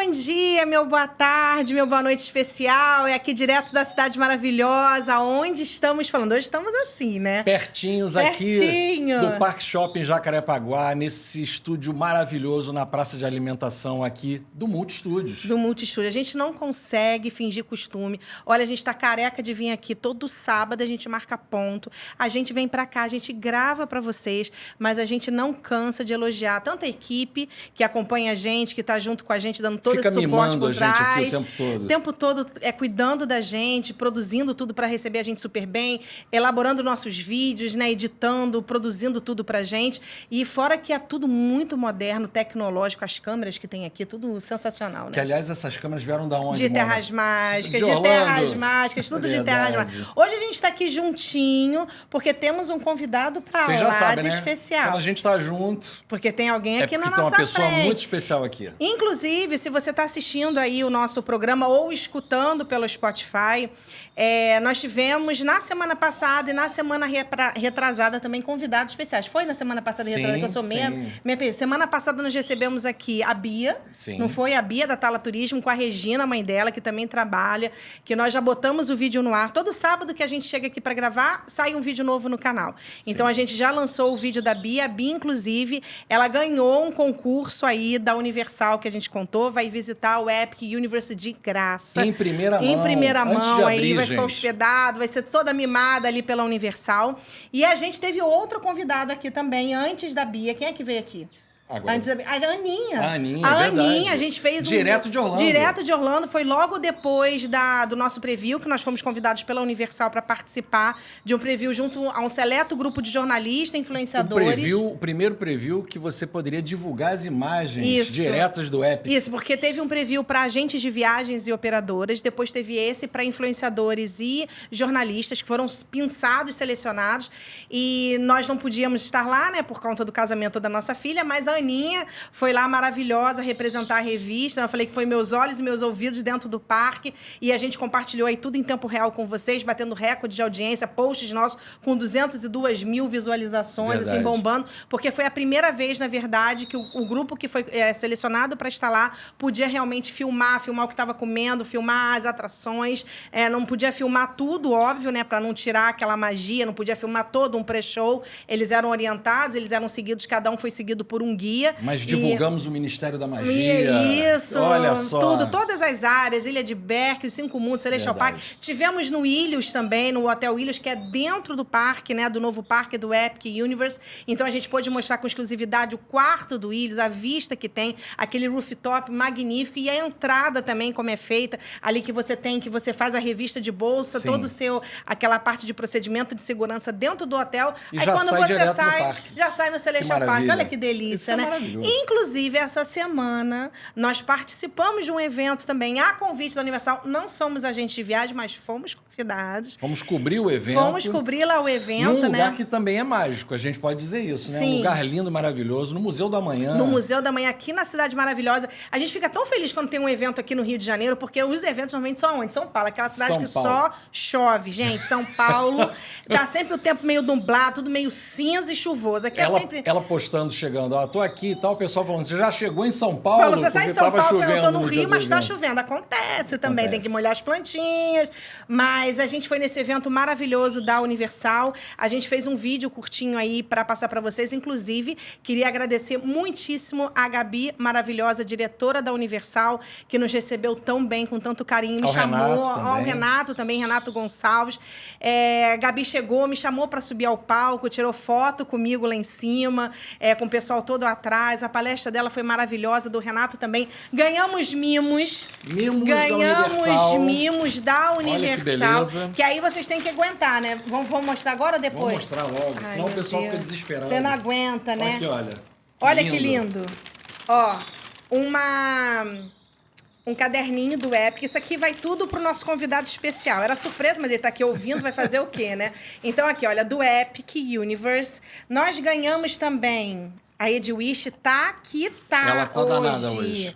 bom dia, meu boa tarde, meu boa noite especial. É aqui direto da Cidade Maravilhosa, onde estamos falando. Hoje estamos assim, né? Pertinhos aqui do Parque Shopping Jacarepaguá, nesse estúdio maravilhoso na Praça de Alimentação aqui do Multistúdios. Do Multistúdio. A gente não consegue fingir costume. Olha, a gente tá careca de vir aqui todo sábado, a gente marca ponto. A gente vem pra cá, a gente grava pra vocês, mas a gente não cansa de elogiar tanto a equipe que acompanha a gente, que tá junto com a gente, dando todo esse suporte por trás. Fica mimando a gente aqui o tempo todo. O tempo todo cuidando da gente, produzindo tudo para receber a gente super bem, elaborando nossos vídeos, né, editando, produzindo tudo pra gente. E fora que é tudo muito moderno, tecnológico, as câmeras que tem aqui, tudo sensacional, né? Que, aliás, essas câmeras vieram da onde, De Terras Mágicas, de Terras Mágicas, tudo de Terras Mágicas. Hoje a gente está aqui juntinho, porque temos um convidado para lá já sabem, de né? especial. Quando a gente tá junto... Porque tem alguém aqui na nossa frente. Tem uma pessoa muito especial aqui. Inclusive, se você está assistindo aí o nosso programa ou escutando pelo Spotify, nós tivemos na semana passada e na semana retrasada também convidados especiais. Foi na semana passada e retrasada que eu sou meia... Semana passada nós recebemos aqui a Bia, não foi? A Bia da Tala Turismo, com a Regina, mãe dela, que também trabalha, que nós já botamos o vídeo no ar. Todo sábado que a gente chega aqui para gravar, sai um vídeo novo no canal. Então, a gente já lançou o vídeo da Bia. A Bia, inclusive, ela ganhou um concurso aí da Universal, que a gente contou, vai visitar o Epic Universe de graça. Em primeira mão. Em primeira mão, aí vai ficar gente. hospedado, vai ser toda mimada ali pela Universal. E a gente teve outro convidado aqui também, antes da Bia. Quem é que veio aqui? Agora. A Aninha. A Aninha, a verdade. Aninha, a gente fez Direto de Orlando. Direto de Orlando. Foi logo depois do nosso preview, que nós fomos convidados pela Universal para participar de um preview junto a um seleto grupo de jornalistas, influenciadores. O primeiro preview que você poderia divulgar as imagens diretas do Epic. Isso, porque teve um preview para agentes de viagens e operadoras, depois teve esse para influenciadores e jornalistas, que foram pinçados, selecionados, e nós não podíamos estar lá, né, por conta do casamento da nossa filha, mas a Aninha foi lá maravilhosa representar a revista. Eu falei que foi meus olhos e meus ouvidos dentro do parque, e a gente compartilhou aí tudo em tempo real com vocês, batendo recorde de audiência, posts nossos com 202 mil visualizações, assim, bombando, porque foi a primeira vez, na verdade, que o grupo que foi selecionado para estar lá podia realmente filmar o que estava comendo, filmar as atrações, não podia filmar tudo, óbvio, né, para não tirar aquela magia, não podia filmar todo um pré-show. Eles eram orientados, eles eram seguidos, cada um foi seguido por um guia. Mas divulgamos o Ministério da Magia. Isso. Olha só. Todas as áreas, Ilha de Berk, os 5 Mundos, Celestial Park. Tivemos no Ilhos também, no Hotel Ilhos, que é dentro do parque, né, do novo parque do Epic Universe. Então, a gente pôde mostrar com exclusividade o quarto do Ilhos, a vista que tem, aquele rooftop magnífico, e a entrada também, como é feita, ali que você faz a revista de bolsa, todo o seu, aquela parte de procedimento de segurança dentro do hotel. E aí já quando sai você direto sai, no parque. já sai no Celestial Park. Olha que delícia, né? Inclusive, essa semana, nós participamos de um evento também, a convite da Universal. Não somos agentes de viagem, mas fomos convidados. Vamos cobrir o evento. Vamos cobrir lá o evento, num lugar né? que também é mágico, a gente pode dizer isso, né? Sim. Um lugar lindo, maravilhoso, no Museu da Manhã. No Museu da Manhã, aqui na Cidade Maravilhosa. A gente fica tão feliz quando tem um evento aqui no Rio de Janeiro, porque os eventos normalmente são onde? São Paulo, aquela cidade só chove, gente. São Paulo, tá sempre o tempo meio nublado, tudo meio cinza e chuvoso. Aqui ela postando, chegando, ó, tô aqui e tal, o pessoal falando, você já chegou em São Paulo? Falou, você está em São Paulo, eu tô no Rio, mas tá evento. chovendo. Acontece também, tem que molhar as plantinhas. Mas a gente foi nesse evento maravilhoso da Universal. A gente fez um vídeo curtinho aí para passar para vocês. Inclusive, queria agradecer muitíssimo a Gabi, maravilhosa, diretora da Universal, que nos recebeu tão bem, com tanto carinho. Me chamou, ao Renato também, Renato Gonçalves. Gabi chegou, me chamou para subir ao palco, tirou foto comigo lá em cima, com o pessoal todo atrás. A palestra dela foi maravilhosa, do Renato também. Ganhamos mimos. Ganhamos mimos da Universal. Que aí vocês têm que aguentar, né? Vamos mostrar agora ou depois? Vamos mostrar logo, senão o pessoal fica desesperado. Você não aguenta, né? Aqui, olha. Olha que lindo. Ó, um caderninho do Epic. Isso aqui vai tudo pro nosso convidado especial. Era surpresa, mas ele tá aqui ouvindo, vai fazer o quê, né? Então, aqui, olha, do Epic Universe. Nós ganhamos também... A Edwish tá Ela tá hoje. danada hoje.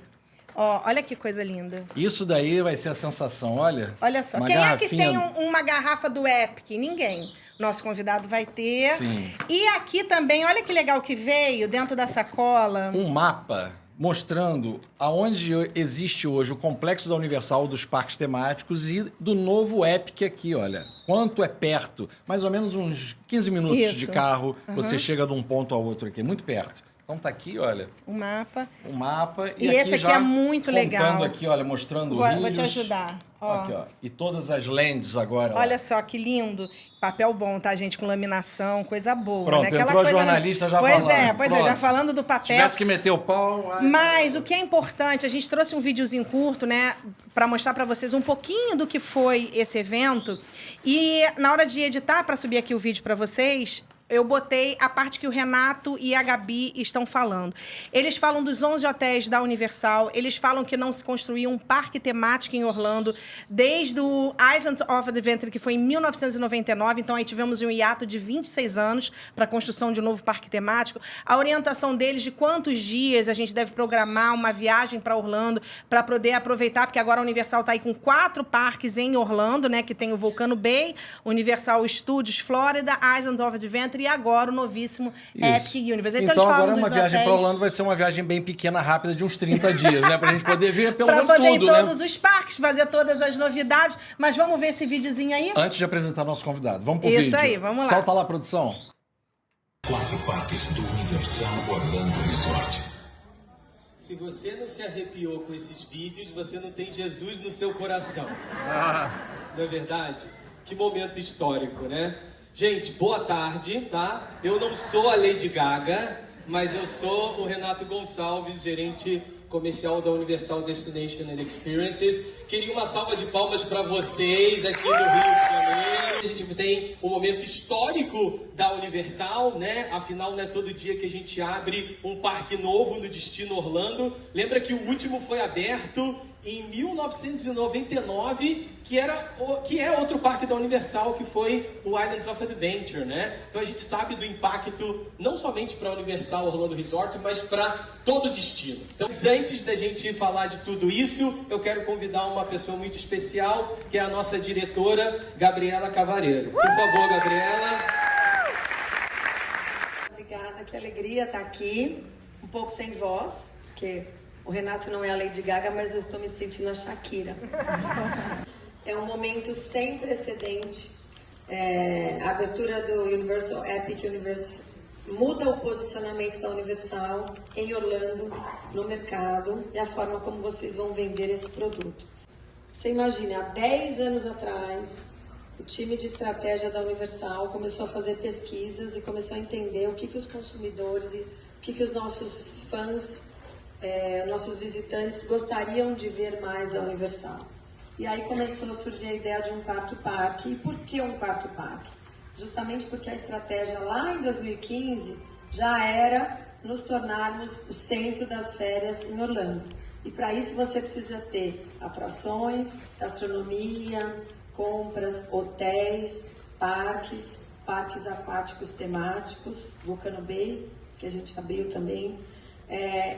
Ó, olha que coisa linda. Isso daí vai ser a sensação, olha. Olha só. Quem é que tem uma garrafa do Epic? Ninguém. Nosso convidado vai ter. Sim. E aqui também, olha que legal que veio dentro da sacola. Um mapa mostrando aonde existe hoje o complexo da Universal, dos parques temáticos e do novo Epic aqui, olha. Quanto é perto? Mais ou menos uns 15 minutos de carro, você chega de um ponto ao outro aqui, muito perto. Então tá aqui, olha. O mapa. O mapa. E aqui esse aqui é muito legal. Contando aqui, olha, mostrando rios. Vou te ajudar. Ó. Aqui, ó. E todas as lands agora. Olha só que lindo. Papel bom, tá, gente? Com laminação, coisa boa. Pronto, né? entrou a jornalista já falando. Pois é, já falando do papel. Tivesse que meter o pau... Mas o que é importante, a gente trouxe um videozinho curto, né? Para mostrar para vocês um pouquinho do que foi esse evento. E na hora de editar, para subir aqui o vídeo para vocês... Eu botei a parte que o Renato e a Gabi estão falando. Eles falam dos 11 hotéis da Universal, eles falam que não se construiu um parque temático em Orlando desde o Island of Adventure, que foi em 1999, então aí tivemos um hiato de 26 anos para a construção de um novo parque temático. A orientação deles de quantos dias a gente deve programar uma viagem para Orlando para poder aproveitar, porque agora a Universal está aí com 4 parques em Orlando, né, que tem o Volcano Bay, Universal Studios Florida, Island of Adventure e agora o novíssimo Epic Universe. Então agora uma viagem para Orlando vai ser uma viagem bem pequena, rápida, de uns 30 dias, né? Pra gente poder ver pelo menos tudo, né? Pra poder ir todos os parques, fazer todas as novidades. Mas vamos ver esse videozinho aí? Antes de apresentar nosso convidado. Vamos pro vídeo. Isso aí, vamos lá. Solta lá, produção. 4 parques do Universal Orlando Resort. Se você não se arrepiou com esses vídeos, você não tem Jesus no seu coração. Não é verdade? Que momento histórico, né? Gente, boa tarde, tá? Eu não sou a Lady Gaga, mas eu sou o Renato Gonçalves, gerente comercial da Universal Destination and Experiences. Queria uma salva de palmas para vocês aqui do Rio de Janeiro. A gente tem um momento histórico da Universal, né? Afinal, não é todo dia que a gente abre um parque novo no Destino Orlando. Lembra que o último foi aberto em 1999, que é outro parque da Universal, que foi o Islands of Adventure, né? Então a gente sabe do impacto não somente para a Universal Orlando Resort, mas para todo o destino. Então, antes da gente falar de tudo isso, eu quero convidar uma pessoa muito especial, que é a nossa diretora, Gabriela Cavareiro. Por favor, Gabriela. Obrigada, que alegria estar aqui. Um pouco sem voz, porque o Renato não é a Lady Gaga, mas eu estou me sentindo a Shakira. É um momento sem precedente. A abertura do Universal Epic Universe muda o posicionamento da Universal em Orlando, no mercado, e a forma como vocês vão vender esse produto. Você imagina, há 10 anos atrás, o time de estratégia da Universal começou a fazer pesquisas e começou a entender o que os consumidores e o que os nossos fãs, nossos visitantes gostariam de ver mais da Universal. E aí começou a surgir a ideia de um quarto parque. E por que um quarto parque? Justamente porque a estratégia lá em 2015 já era nos tornarmos o centro das férias em Orlando. E para isso você precisa ter atrações, gastronomia, compras, hotéis, parques aquáticos temáticos, Volcano Bay, que a gente abriu também.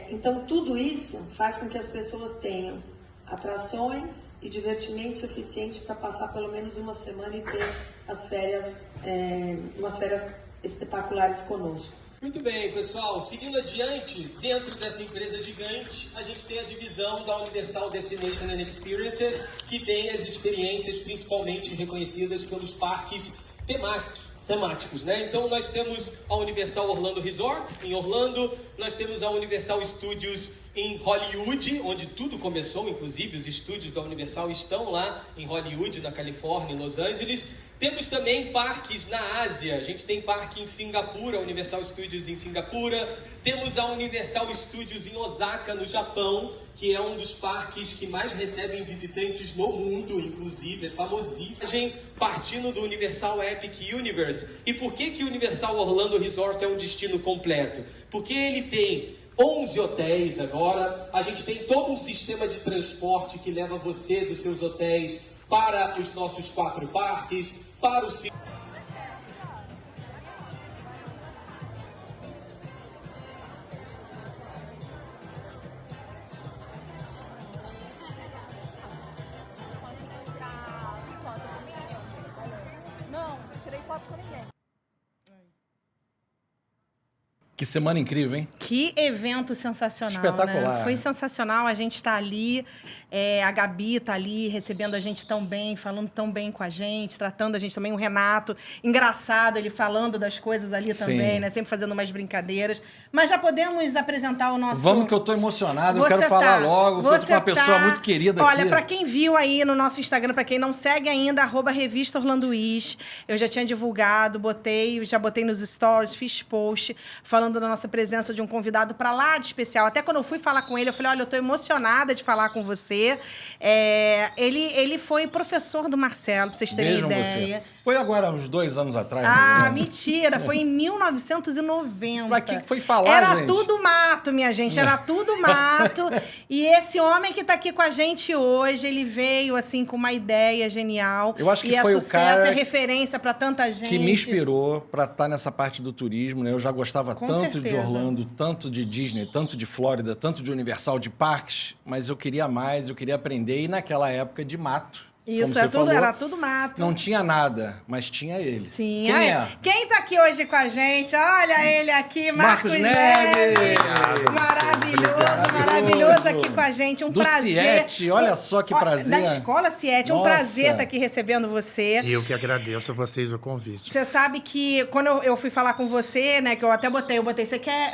Então tudo isso faz com que as pessoas tenham atrações e divertimento suficiente para passar pelo menos uma semana e ter as férias, umas férias espetaculares conosco. Muito bem, pessoal. Seguindo adiante, dentro dessa empresa gigante, a gente tem a divisão da Universal Destination and Experiences, que tem as experiências principalmente reconhecidas pelos parques temáticos, né? Então nós temos a Universal Orlando Resort em Orlando, nós temos a Universal Studios em Hollywood, onde tudo começou, inclusive os estúdios da Universal estão lá em Hollywood, na Califórnia, em Los Angeles. Temos também parques na Ásia, a gente tem parque em Singapura, a Universal Studios em Singapura. Temos a Universal Studios em Osaka, no Japão, que é um dos parques que mais recebem visitantes no mundo, inclusive, é famosíssimo. Partindo do Universal Epic Universe. E por que o Universal Orlando Resort é um destino completo? Porque ele tem 11 hotéis agora, a gente tem todo um sistema de transporte que leva você dos seus hotéis para os nossos 4 parques, para o Que semana incrível, hein? Que evento sensacional, Espetacular. né? Foi sensacional, a gente tá ali, a Gabi tá ali recebendo a gente tão bem, falando tão bem com a gente, tratando a gente também, o Renato, engraçado, ele falando das coisas ali também, né? Sempre fazendo umas brincadeiras. Mas já podemos apresentar o nosso... Vamos que eu tô emocionado, eu quero falar logo, porque eu sou uma pessoa muito querida aqui. Olha, pra quem viu aí no nosso Instagram, pra quem não segue ainda, @Revista Orlando Wiz, eu já tinha divulgado, já botei nos stories, fiz post, falando da nossa presença de um convidado para lá de especial. Até quando eu fui falar com ele, eu falei, olha, eu estou emocionada de falar com você. Ele foi professor do Marcelo, para vocês terem ideia. Você. Foi agora, uns 2 anos atrás. Ah, mentira. Foi em 1990. Pra que foi falar, Era gente? tudo mato, minha gente. Era tudo mato. E esse homem que está aqui com a gente hoje, ele veio, assim, com uma ideia genial. Eu acho que foi o cara... é referência para tanta gente. Que me inspirou para estar nessa parte do turismo, né? Eu já gostava tanto de Orlando, tanto de Disney, tanto de Flórida, tanto de Universal, de parques, mas eu queria mais, eu queria aprender. E naquela época de mato. Isso, era tudo mato. Não tinha nada, mas tinha ele. Tinha. Quem é? Quem tá aqui hoje com a gente? Olha ele aqui, Marcos Neves. Maravilhoso aqui com a gente. Um prazer. Do Siete, olha só que prazer. Da Escola Siete. Um prazer estar aqui recebendo você. Eu que agradeço a vocês o convite. Você sabe que quando eu fui falar com você, né, que eu até botei,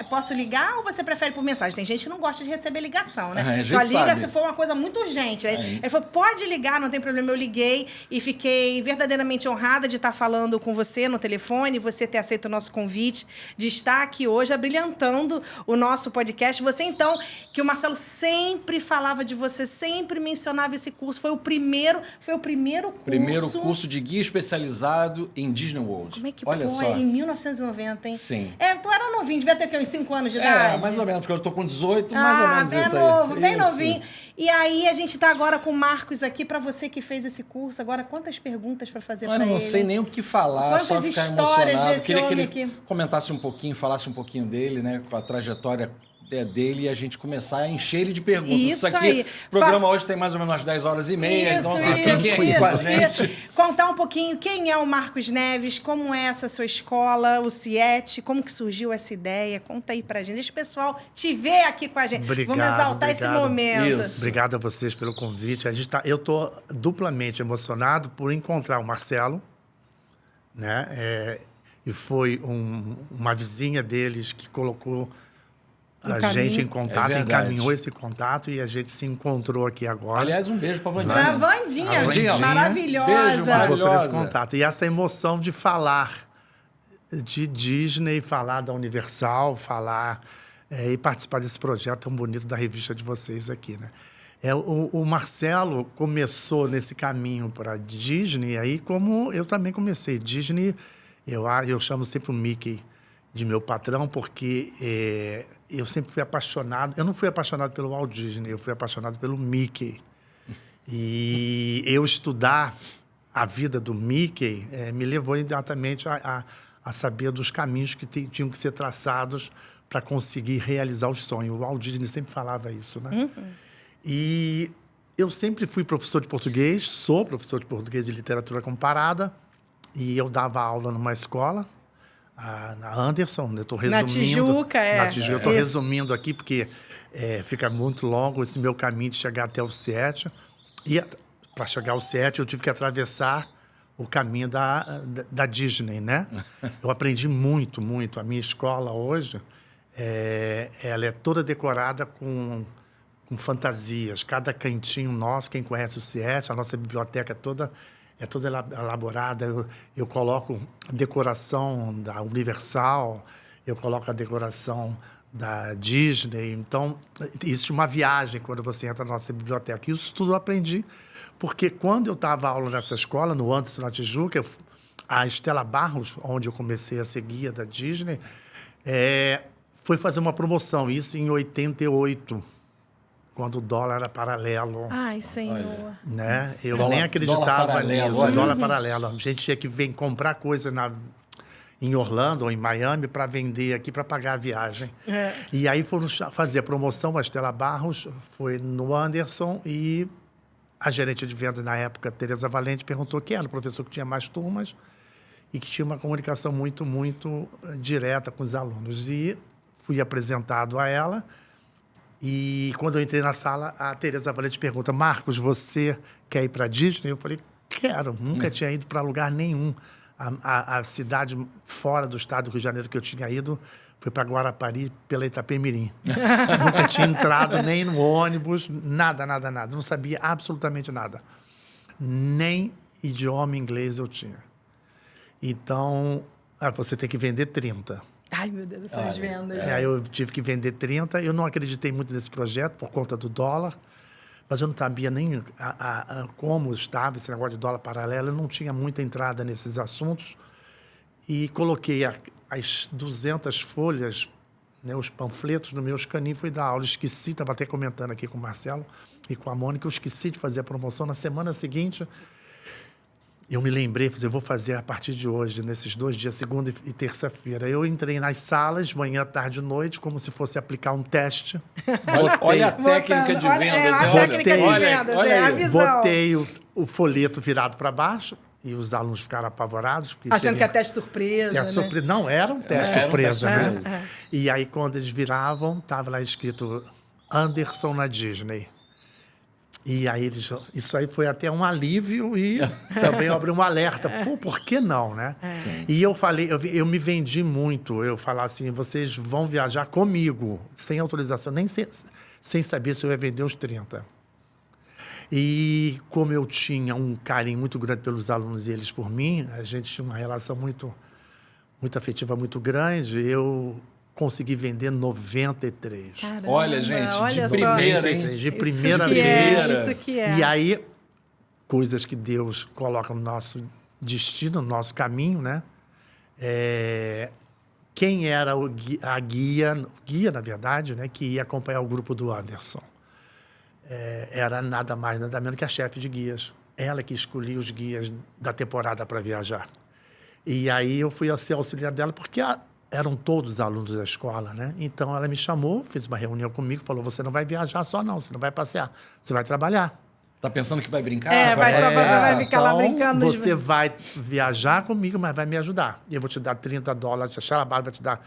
posso ligar ou você prefere por mensagem? Tem gente que não gosta de receber ligação, né? Só liga se for uma coisa muito urgente. Né? Ele falou, pode ligar, não tem problema. Eu liguei e fiquei verdadeiramente honrada de estar falando com você no telefone, você ter aceito o nosso convite, de estar aqui hoje abrilhantando o nosso podcast. Você, então, que o Marcelo sempre falava de você, sempre mencionava esse curso. Foi o primeiro curso. Primeiro curso de guia especializado em Disney World. Como é que Olha pô, só. em 1990, hein? Sim. Tu era novinho, devia ter uns 5 anos de idade. Mais ou menos, porque eu tô com 18, mais ou menos isso aí. Bem novinho. E aí, a gente tá agora com o Marcos aqui, para você que fez esse curso. Agora, quantas perguntas para fazer para ele? Eu não sei nem o que falar, quantas só ficar histórias emocionado. desse Queria que ele aqui comentasse um pouquinho, falasse um pouquinho dele, né? Com a trajetória dele e a gente começar a encher ele de perguntas. Isso aqui, aí. O programa hoje tem mais ou menos umas 10h30, então fiquem aqui com a gente. Contar um pouquinho quem é o Marcos Neves, como é essa sua escola, o Siete, como que surgiu essa ideia. Conta aí pra gente. Deixa o pessoal te ver aqui com a gente. Vamos exaltar esse momento. Isso. Obrigado a vocês pelo convite. Eu tô duplamente emocionado por encontrar o Marcelo, né? E foi uma vizinha deles que colocou a gente em contato, encaminhou esse contato e a gente se encontrou aqui agora. Aliás, um beijo pra Vandinha. Pra Vandinha, maravilhosa. Beijo, maravilhosa. Esse contato. E essa emoção de falar de Disney, falar da Universal, falar e participar desse projeto tão bonito da revista de vocês aqui, né? O Marcelo começou nesse caminho para Disney, aí como eu também comecei. Disney, eu chamo sempre o Mickey de meu patrão, porque eu sempre fui apaixonado. Eu não fui apaixonado pelo Walt Disney, eu fui apaixonado pelo Mickey. E eu estudar a vida do Mickey me levou imediatamente a saber dos caminhos que tinham que ser traçados para conseguir realizar o sonho. O Walt Disney sempre falava isso, né? Uhum. E eu sempre fui professor de português, sou professor de português de literatura comparada, e eu dava aula numa escola, na Anderson, eu estou resumindo. Na Tijuca, Na Tijuca, eu estou resumindo aqui, porque fica muito longo esse meu caminho de chegar até o Siete. E para chegar ao Siete, eu tive que atravessar o caminho da Disney, né? Eu aprendi muito, muito. A minha escola hoje, ela é toda decorada com fantasias. Cada cantinho nosso, quem conhece o Siete, a nossa biblioteca é toda elaborada. Eu coloco a decoração da Universal, eu coloco a decoração da Disney. Então, existe uma viagem quando você entra na nossa biblioteca. Isso tudo eu aprendi, porque quando eu estava aula nessa escola, no Anderson, na Tijuca, a Estela Barros, onde eu comecei a ser guia da Disney, foi fazer uma promoção, isso em 88, quando o dólar era paralelo. Ai, Senhor. Né? Eu nem acreditava nisso. Dólar paralelo. A gente tinha que comprar coisa em Orlando ou em Miami para vender aqui, para pagar a viagem. E aí foram fazer a promoção, a Estela Barros foi no Anderson e a gerente de venda na época, Tereza Valente, perguntou quem era o professor que tinha mais turmas e que tinha uma comunicação muito, muito direta com os alunos. E fui apresentado a ela. E quando eu entrei na sala, a Tereza Valente pergunta: Marcos, você quer ir para a Disney? Eu falei: quero. Nunca tinha ido para lugar nenhum. A cidade fora do estado do Rio de Janeiro que eu tinha ido foi para Guarapari, pela Itapemirim. Nunca tinha entrado nem no ônibus, nada. Não sabia absolutamente nada. Nem idioma inglês eu tinha. Então, você tem que vender 30. Ai, meu Deus, essas vendas. Aí eu tive que vender 30. Eu não acreditei muito nesse projeto por conta do dólar, mas eu não sabia nem como estava esse negócio de dólar paralelo. Eu não tinha muita entrada nesses assuntos. E coloquei as 200 folhas, né, os panfletos no meu escaninho, fui dar aula. Esqueci, estava até comentando aqui com o Marcelo e com a Mônica, eu esqueci de fazer a promoção. Na semana seguinte, eu me lembrei, eu vou fazer a partir de hoje, nesses 2 dias, segunda e terça-feira. Eu entrei nas salas, manhã, tarde e noite, como se fosse aplicar um teste. Olha a técnica de vendas. A técnica de vendas, a visão. Botei o folheto virado para baixo e os alunos ficaram apavorados. Achando que é teste surpresa, né? Não, era um teste surpresa, era um né? teste. E aí, quando eles viravam, estava lá escrito Anderson na Disney. E aí, isso aí foi até um alívio e também abriu um alerta. Pô, por que não, né? E eu falei, eu me vendi muito. Eu falava assim, vocês vão viajar comigo, sem autorização, nem sem saber se eu ia vender os 30. E como eu tinha um carinho muito grande pelos alunos e eles por mim, a gente tinha uma relação muito afetiva, muito grande, eu consegui vender 93. Caramba, olha, gente, olha de primeira, hein? De primeira Isso que é. E aí, coisas que Deus coloca no nosso destino, no nosso caminho, né? Quem era a guia, na verdade, né, que ia acompanhar o grupo do Anderson? Era nada mais, nada menos que a chefe de guias. Ela que escolhia os guias da temporada para viajar. E aí eu fui ser auxiliar dela, porque eram todos alunos da escola, né? Então ela me chamou, fez uma reunião comigo, falou: você não vai viajar só não, você não vai passear, você vai trabalhar. Tá pensando que vai brincar? Vai ficar lá brincando. Você vai viajar comigo, mas vai me ajudar. E eu vou te dar $30, a Xalabara vai te dar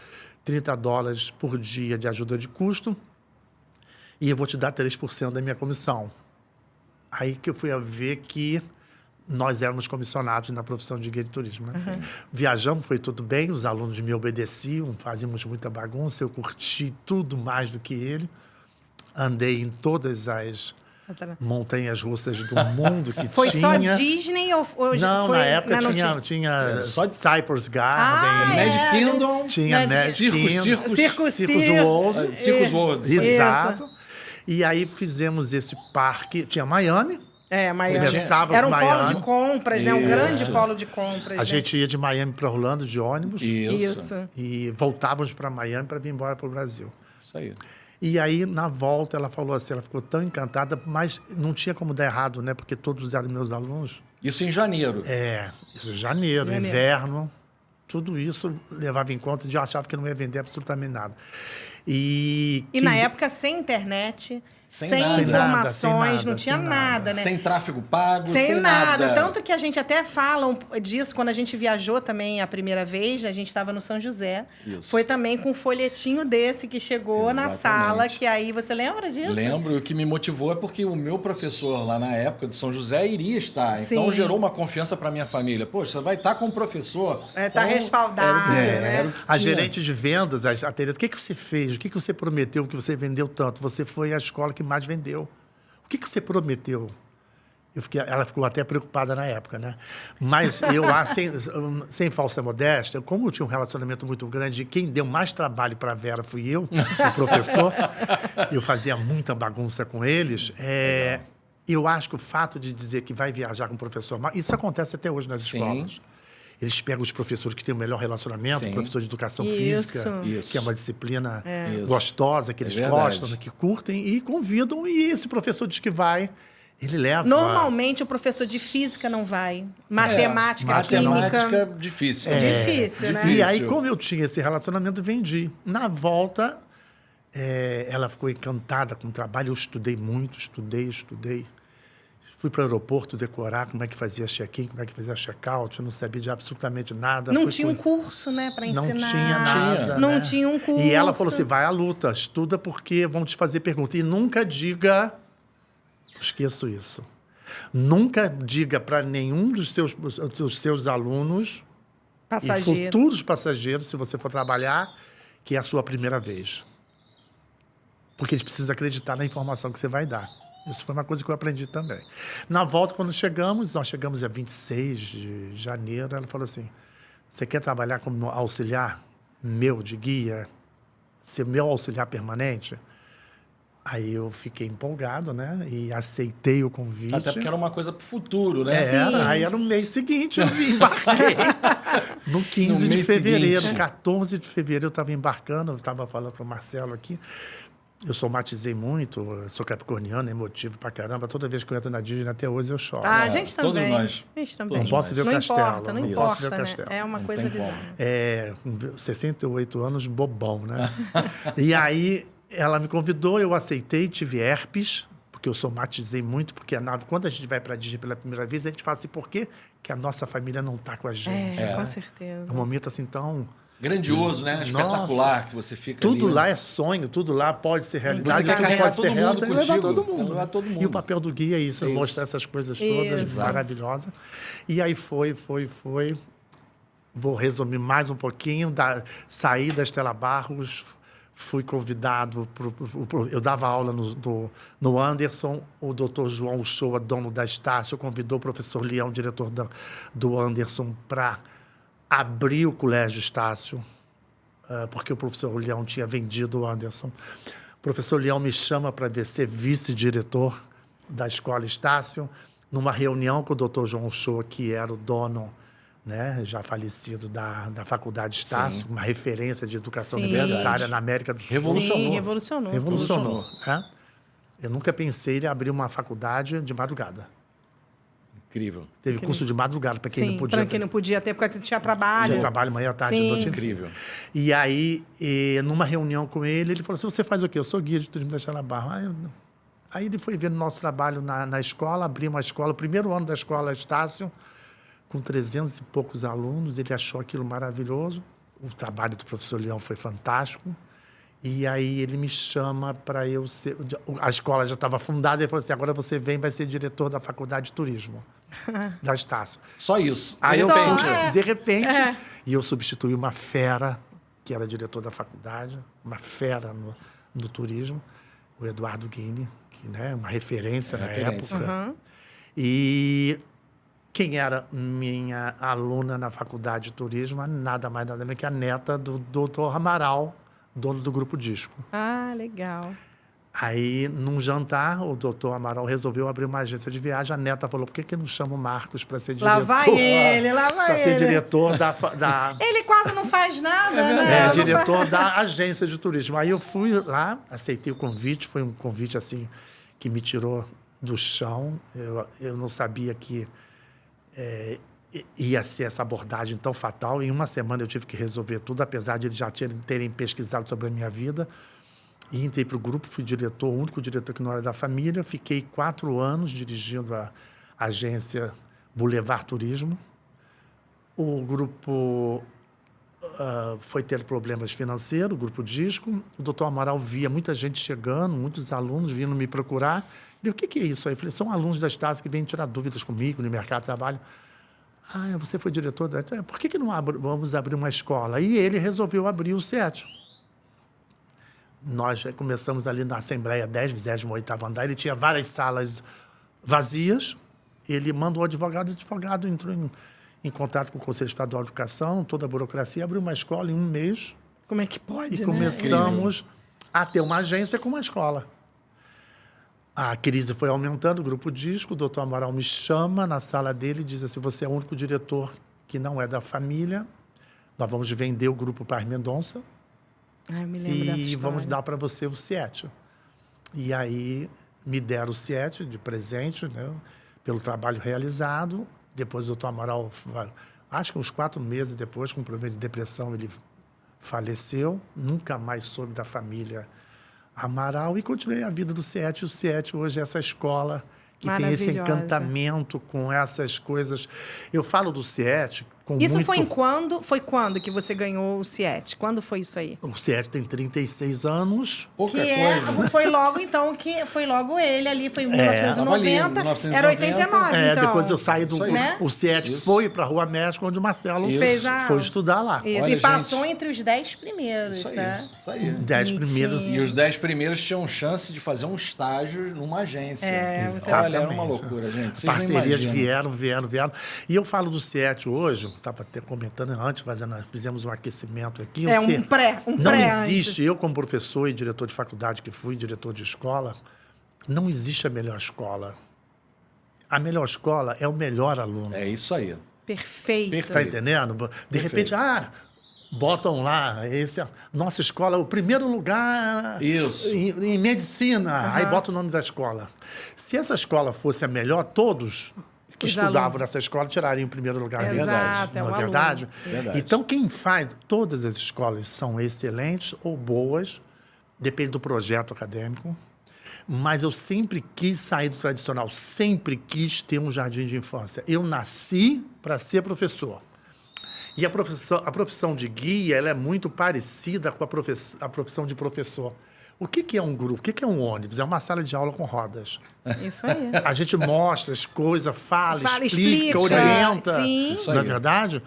$30 por dia de ajuda de custo, e eu vou te dar 3% da minha comissão. Aí que eu fui a ver que nós éramos comissionados na profissão de guia de turismo. Né? Assim, viajamos, foi tudo bem, os alunos me obedeciam, fazíamos muita bagunça, eu curti tudo mais do que ele. Andei em todas as montanhas russas do mundo que foi tinha. Foi só Disney ou não, foi... na época tinha só Cypress Garden, Magic Kingdom, tinha Magic Kingdom, Circus World. Exato. E aí fizemos esse parque, tinha Miami. Miami. Era um polo de compras, né? Um grande polo de compras. A gente ia de Miami para Orlando de ônibus. Isso. E voltávamos para Miami para vir embora para o Brasil. Isso aí. E aí, na volta, ela falou assim, ela ficou tão encantada, mas não tinha como dar errado, né? Porque todos eram meus alunos. Isso em janeiro. Isso em janeiro, inverno. Tudo isso levava em conta de eu achava que não ia vender absolutamente nada. E na época, sem internet, sem nada. informações, não tinha nada, né? Sem tráfego pago, sem nada. Tanto que a gente até fala disso quando a gente viajou também a primeira vez, a gente estava no São José. Isso. Foi também com um folhetinho desse que chegou na sala, que aí você lembra disso? Lembro. O que me motivou é porque o meu professor lá na época de São José iria estar. Sim. Então gerou uma confiança para minha família. Poxa, você vai estar com o professor. Tá respaldado. A gerente de vendas, a Tereza, o que você fez? O que você prometeu que você vendeu tanto? Você foi a escola que mais vendeu. O que você prometeu? Ela ficou até preocupada na época, né? Mas eu, sem falsa modéstia, como eu tinha um relacionamento muito grande, quem deu mais trabalho para a Vera fui eu, o professor. Eu fazia muita bagunça com eles. Eu acho que o fato de dizer que vai viajar com o professor... Isso acontece até hoje nas escolas. Eles pegam os professores que têm o melhor relacionamento, o professor de educação física, que é uma disciplina gostosa, que eles gostam, que curtem, e convidam, e esse professor diz que vai, ele leva... Normalmente o professor de física não vai. Matemática, química... Matemática, difícil. Difícil, né? E aí, como eu tinha esse relacionamento, vendi. Na volta, ela ficou encantada com o trabalho, eu estudei muito, estudei. Fui para o aeroporto decorar como é que fazia check-in, como é que fazia check-out. Eu não sabia de absolutamente nada. Não tinha um curso, né, para ensinar. Não tinha nada, Não né? tinha um curso. E ela falou assim, vai à luta, estuda porque vão te fazer pergunta. E nunca diga... Esqueço isso. Nunca diga para nenhum dos seus alunos e futuros passageiros, se você for trabalhar, que é a sua primeira vez. Porque eles precisam acreditar na informação que você vai dar. Isso foi uma coisa que eu aprendi também. Na volta, quando nós chegamos dia 26 de janeiro, ela falou assim, você quer trabalhar como auxiliar meu de guia? Ser meu auxiliar permanente? Aí eu fiquei empolgado, né? E aceitei o convite. Até porque era uma coisa pro futuro, né? Aí era no mês seguinte, eu embarquei. No 15 de fevereiro, seguinte. 14 de fevereiro eu estava embarcando, eu estava falando para o Marcelo aqui. Eu somatizei muito, sou capricorniano, emotivo pra caramba. Toda vez que eu entro na Disney, até hoje eu choro. A gente também. Todos nós. A gente também. Não posso ver o castelo. Não importa, né? É uma coisa bizarra. Com 68 anos, bobão, né? E aí, ela me convidou, eu aceitei, tive herpes, porque eu somatizei muito, porque quando a gente vai pra Disney pela primeira vez, a gente fala assim, por que a nossa família não tá com a gente? Com certeza. É um momento assim tão... Grandioso, né? Espetacular, que você fica tudo ali, lá né? é sonho, tudo lá pode ser realidade. Você quer carregar pode todo ser real, mundo tem que levar contigo. todo mundo. Tem que levar todo mundo. E o papel do guia é isso, mostrar essas coisas todas maravilhosas. E aí foi. Vou resumir mais um pouquinho. Saí da Estela Barros, fui convidado, eu dava aula no Anderson, o doutor João Uchoa, dono da Estácio, convidou o professor Leão, diretor do Anderson, para abrir o Colégio Estácio, porque o professor Leão tinha vendido o Anderson. O professor Leão me chama para ser vice-diretor da Escola Estácio, numa reunião com o doutor João Uchoa, que era o dono, né, já falecido, da Faculdade Estácio, uma referência de educação universitária na América do Sul. Revolucionou. Né? Eu nunca pensei em abrir uma faculdade de madrugada. Incrível. Teve curso de madrugada para quem não podia. Para quem não podia ter, porque tinha trabalho. Tinha trabalho manhã, tarde, noite. Incrível. E aí, numa reunião com ele, ele falou assim, você faz o quê? Eu sou guia de turismo da Estela Barros. Aí ele foi vendo nosso trabalho na escola, abriu uma escola, o primeiro ano da escola Estácio, com 300 e poucos alunos, ele achou aquilo maravilhoso. O trabalho do professor Leão foi fantástico. E aí ele me chama para eu ser... A escola já estava fundada, ele falou assim, agora você vai ser diretor da Faculdade de Turismo da Estácio. Só isso. Aí de repente, e eu substituí uma fera, que era diretor da faculdade, uma fera no turismo, o Eduardo Guini, que, né, uma referência na época. E quem era minha aluna na Faculdade de Turismo, nada mais nada menos que a neta do doutor Amaral, dono do Grupo Disco. Ah, legal. Aí, num jantar, o doutor Amaral resolveu abrir uma agência de viagem. A neta falou, por que não chama o Marcos para ser diretor? Lá vai ele. Para ser diretor da... Ele quase não faz nada, né? Diretor da agência de turismo. Aí eu fui lá, aceitei o convite. Foi um convite, assim, que me tirou do chão. Eu não sabia que ia ser essa abordagem tão fatal. Em uma semana eu tive que resolver tudo, apesar de eles já terem pesquisado sobre a minha vida. E entrei para o grupo, fui diretor, o único diretor que não era da família. Fiquei 4 anos dirigindo a agência Boulevard Turismo. O grupo foi ter problemas financeiros, o Grupo Disco. O doutor Amaral via muita gente chegando, muitos alunos vindo me procurar. Ele, o que é isso aí? Eu falei, são alunos da Estácio que vêm tirar dúvidas comigo no mercado de trabalho. Ah, você foi diretor da... Por que não vamos abrir uma escola? E ele resolveu abrir o CET. Nós já começamos ali na Assembleia 10, 28º andar. Ele tinha várias salas vazias. Ele mandou o advogado entrou em contato com o Conselho Estadual de Educação, toda a burocracia, abriu uma escola em um mês. Como é que pode, E começamos a ter uma agência com uma escola. A crise foi aumentando, o Grupo Disco, o doutor Amaral me chama na sala dele e diz assim, você é o único diretor que não é da família, nós vamos vender o grupo para Mendonça eu me lembro dessa e história. vamos dar para você o CIET. E aí me deram o CIET de presente, né, pelo trabalho realizado. Depois o doutor Amaral, acho que uns 4 meses depois, com um problema de depressão, ele faleceu, nunca mais soube da família Amaral e continuei a vida do CIET. O CIET hoje é essa escola que tem esse encantamento com essas coisas. Eu falo do CIET com Isso muito... foi quando que você ganhou o CIET? Quando foi isso aí? O CIET tem 36 anos. Pouca coisa. Foi logo, então, foi logo ele ali, foi em 1990, era 89, então. Depois eu saí do... Né? O CIET foi para a Rua México, onde o Marcelo foi estudar lá. Isso. Olha, e passou entre os 10 primeiros, isso aí, né? Isso aí. 10 primeiros. E os 10 primeiros tinham chance de fazer um estágio numa agência. Exatamente. Olha, era uma loucura, gente. Vocês Parcerias não vieram. E eu falo do CIET hoje, estava até comentando antes, fizemos um aquecimento aqui. Não existe, antes. eu como professor e diretor de faculdade que fui, diretor de escola, não existe a melhor escola. A melhor escola é o melhor aluno. É isso aí. Perfeito. Tá entendendo? De repente, botam lá, nossa escola, o primeiro lugar em medicina. Aí bota o nome da escola. Se essa escola fosse a melhor, todos que estudavam nessa escola tirariam o primeiro lugar. Exato, não é verdade? Verdade? Então, quem faz... Todas as escolas são excelentes ou boas, depende do projeto acadêmico. Mas eu sempre quis sair do tradicional, sempre quis ter um jardim de infância. Eu nasci para ser professor. E a profissão de guia ela é muito parecida com a profissão de professor. O que é um grupo? O que é um ônibus? É uma sala de aula com rodas. Isso aí. A gente mostra as coisas, explica, orienta. Sim. Não é verdade?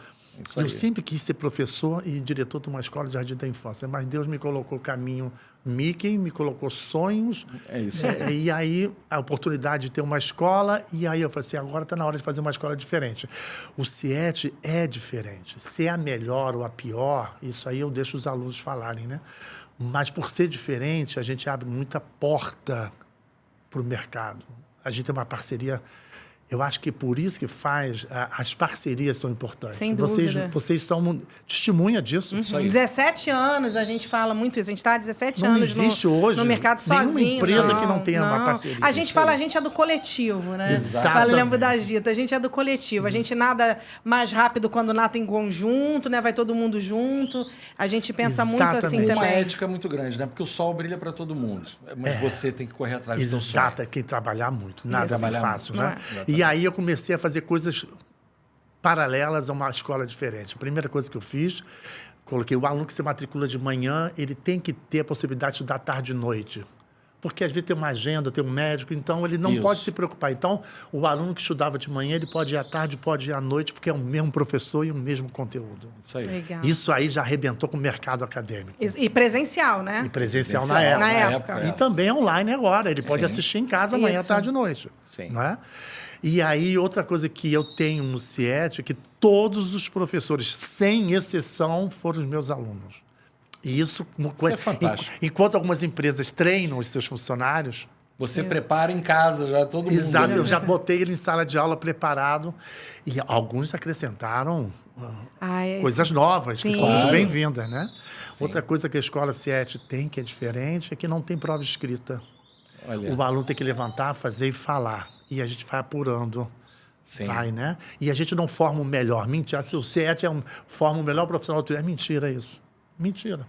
Isso aí. Eu sempre quis ser professor e diretor de uma escola de jardim da infância, mas Deus me colocou o caminho Mickey, me colocou sonhos. É isso. E aí, a oportunidade de ter uma escola, e aí eu falei assim, agora está na hora de fazer uma escola diferente. O CIET é diferente. Se é a melhor ou a pior, isso aí eu deixo os alunos falarem, né? Mas, por ser diferente, a gente abre muita porta para o mercado. A gente tem uma parceria... Eu acho que por isso que as parcerias são importantes. Sem dúvida. Vocês são testemunha disso. Isso aí. 17 anos, a gente fala muito isso. A gente está há 17 Não anos existe hoje no mercado sozinho. nenhuma empresa que não tenha uma parceria. A gente fala, a gente é do coletivo, né? Exatamente. Lembro da Gita, a gente é do coletivo. A gente nada mais rápido quando nada em conjunto, né? Vai todo mundo junto. A gente pensa muito assim Exatamente. Uma também. ética muito grande, né? Porque o sol brilha para todo mundo. Mas você tem que correr atrás do seu sonho. Exato, é quem trabalhar muito. Nada é fácil, né? Não E aí eu comecei a fazer coisas paralelas a uma escola diferente. A primeira coisa que eu fiz, coloquei o aluno que se matricula de manhã, ele tem que ter a possibilidade de estudar tarde e noite. Porque às vezes tem uma agenda, tem um médico, então ele não pode se preocupar. Então, o aluno que estudava de manhã, ele pode ir à tarde, pode ir à noite, porque é o mesmo professor e o mesmo conteúdo. Isso aí. Legal. Isso aí já arrebentou com o mercado acadêmico. E presencial, né? E presencial na época. E também online agora. Ele pode assistir em casa amanhã, tarde e noite. Sim. Não é? E aí, outra coisa que eu tenho no CIET é que todos os professores, sem exceção, foram os meus alunos. E isso é fantástico. Enquanto algumas empresas treinam os seus funcionários... Você prepara em casa já todo mundo. Exato, eu já botei ele em sala de aula preparado. E alguns acrescentaram coisas novas, que são muito bem-vindas, né? Sim. Outra coisa que a escola CIET tem, que é diferente, é que não tem prova escrita. Olha. O aluno tem que levantar, fazer e falar. E a gente vai apurando. Sim. Vai, né? E a gente não forma o melhor. Mentira. Se o CIET forma o melhor profissional, é mentira isso. Mentira.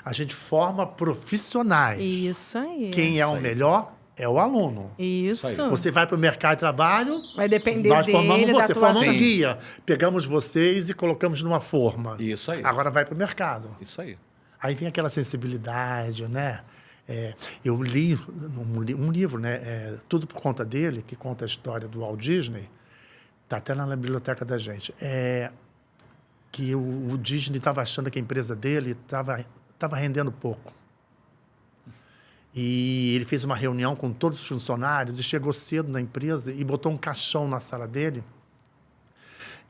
A gente forma profissionais. Isso aí. Quem é o melhor é o aluno. Isso. Você vai para o mercado de trabalho... Vai depender nós dele, formamos da você, atuação. formamos guia. Pegamos vocês e colocamos numa forma. Isso aí. Agora vai para o mercado. Isso aí. Aí vem aquela sensibilidade, né? Eu li um livro, né? Tudo por conta dele, que conta a história do Walt Disney. Está até na biblioteca da gente. Que o Disney estava achando que a empresa dele estava rendendo pouco. E ele fez uma reunião com todos os funcionários e chegou cedo na empresa e botou um caixão na sala dele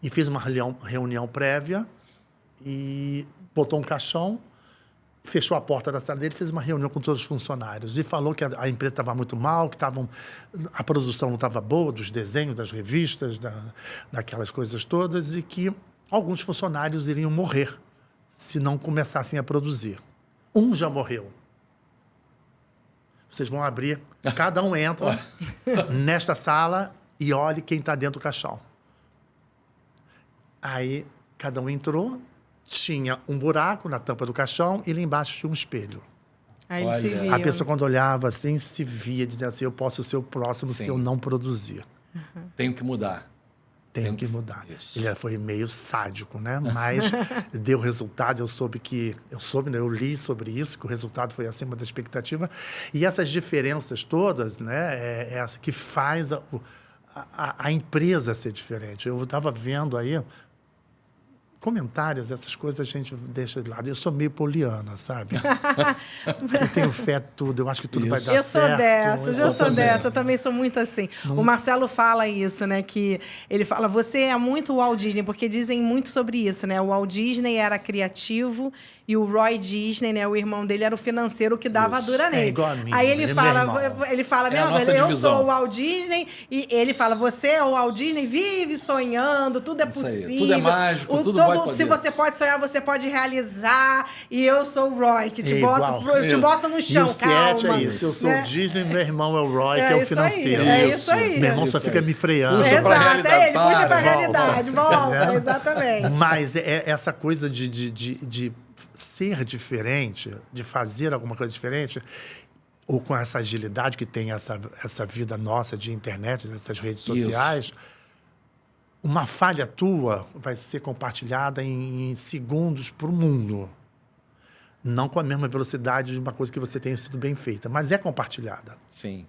e fez uma reunião prévia e botou um caixão, fechou a porta da sala dele, fez uma reunião com todos os funcionários e falou que a empresa estava muito mal, que a produção não estava boa, dos desenhos, das revistas, daquelas coisas todas, e que alguns funcionários iriam morrer se não começassem a produzir. Um já morreu. Vocês vão abrir, cada um entra nesta sala e olhe quem está dentro do caixão. Aí, cada um entrou, tinha um buraco na tampa do caixão e lá embaixo tinha um espelho. Aí eles se Olha. viam. A pessoa, quando olhava assim, se via, dizendo assim, eu posso ser o próximo Sim. se eu não produzir. Tenho que mudar. Tenho que mudar. Isso. Ele foi meio sádico, né? Mas deu resultado. Eu li sobre isso, que o resultado foi acima da expectativa. E essas diferenças todas, né? É essa que faz a empresa ser diferente. Eu estava vendo aí comentários, essas coisas a gente deixa de lado. Eu sou meio poliana, sabe? Eu tenho fé em tudo, eu acho que tudo vai dar Eu sou certo. dessas, eu sou também. dessa, eu também sou muito assim. O Marcelo fala isso, né? Que ele fala, você é muito o Walt Disney, porque dizem muito sobre isso, né? O Walt Disney era criativo e o Roy Disney, né? O irmão dele era o financeiro que dava a dura nele. igual a mim, Aí ele é meu irmão. ele fala, É a mesmo, nossa eu divisão. sou o Walt Disney, e ele fala, você é o Walt Disney, vive sonhando, tudo é Isso aí, possível. tudo é mágico, tudo vai poder. Se você pode sonhar, você pode realizar. E eu sou o Roy, que te igual. bota no E chão, o Siete calma. é isso. Eu sou né? o Disney, meu irmão é o Roy, que é o isso aí, financeiro. é isso aí. Meu irmão Isso só fica aí. me freando. Puxa pra Exato, realidade, é ele, puxa pra para, realidade, volta, exatamente. Mas essa coisa de ser diferente, de fazer alguma coisa diferente, ou com essa agilidade que tem essa vida nossa de internet, dessas redes sociais, uma falha tua vai ser compartilhada em segundos para o mundo. Não com a mesma velocidade de uma coisa que você tenha sido bem feita, mas é compartilhada. Sim.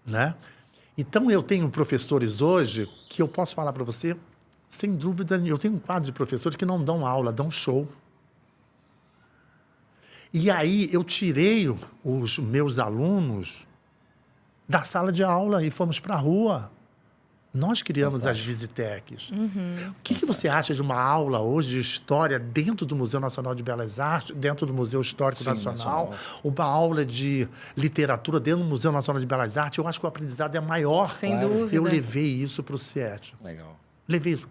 Né? Então, eu tenho professores hoje que eu posso falar para você, sem dúvida, eu tenho um quadro de professores que não dão aula, dão show. E aí eu tirei os meus alunos da sala de aula e fomos para a rua. Nós criamos as Visitecs. O que você acha de uma aula hoje de história dentro do Museu Nacional de Belas Artes, dentro do Museu Histórico Nacional, uma aula de literatura dentro do Museu Nacional de Belas Artes? Eu acho que o aprendizado é maior. Sem dúvida. Eu levei isso para o CIET. Legal. Levei isso.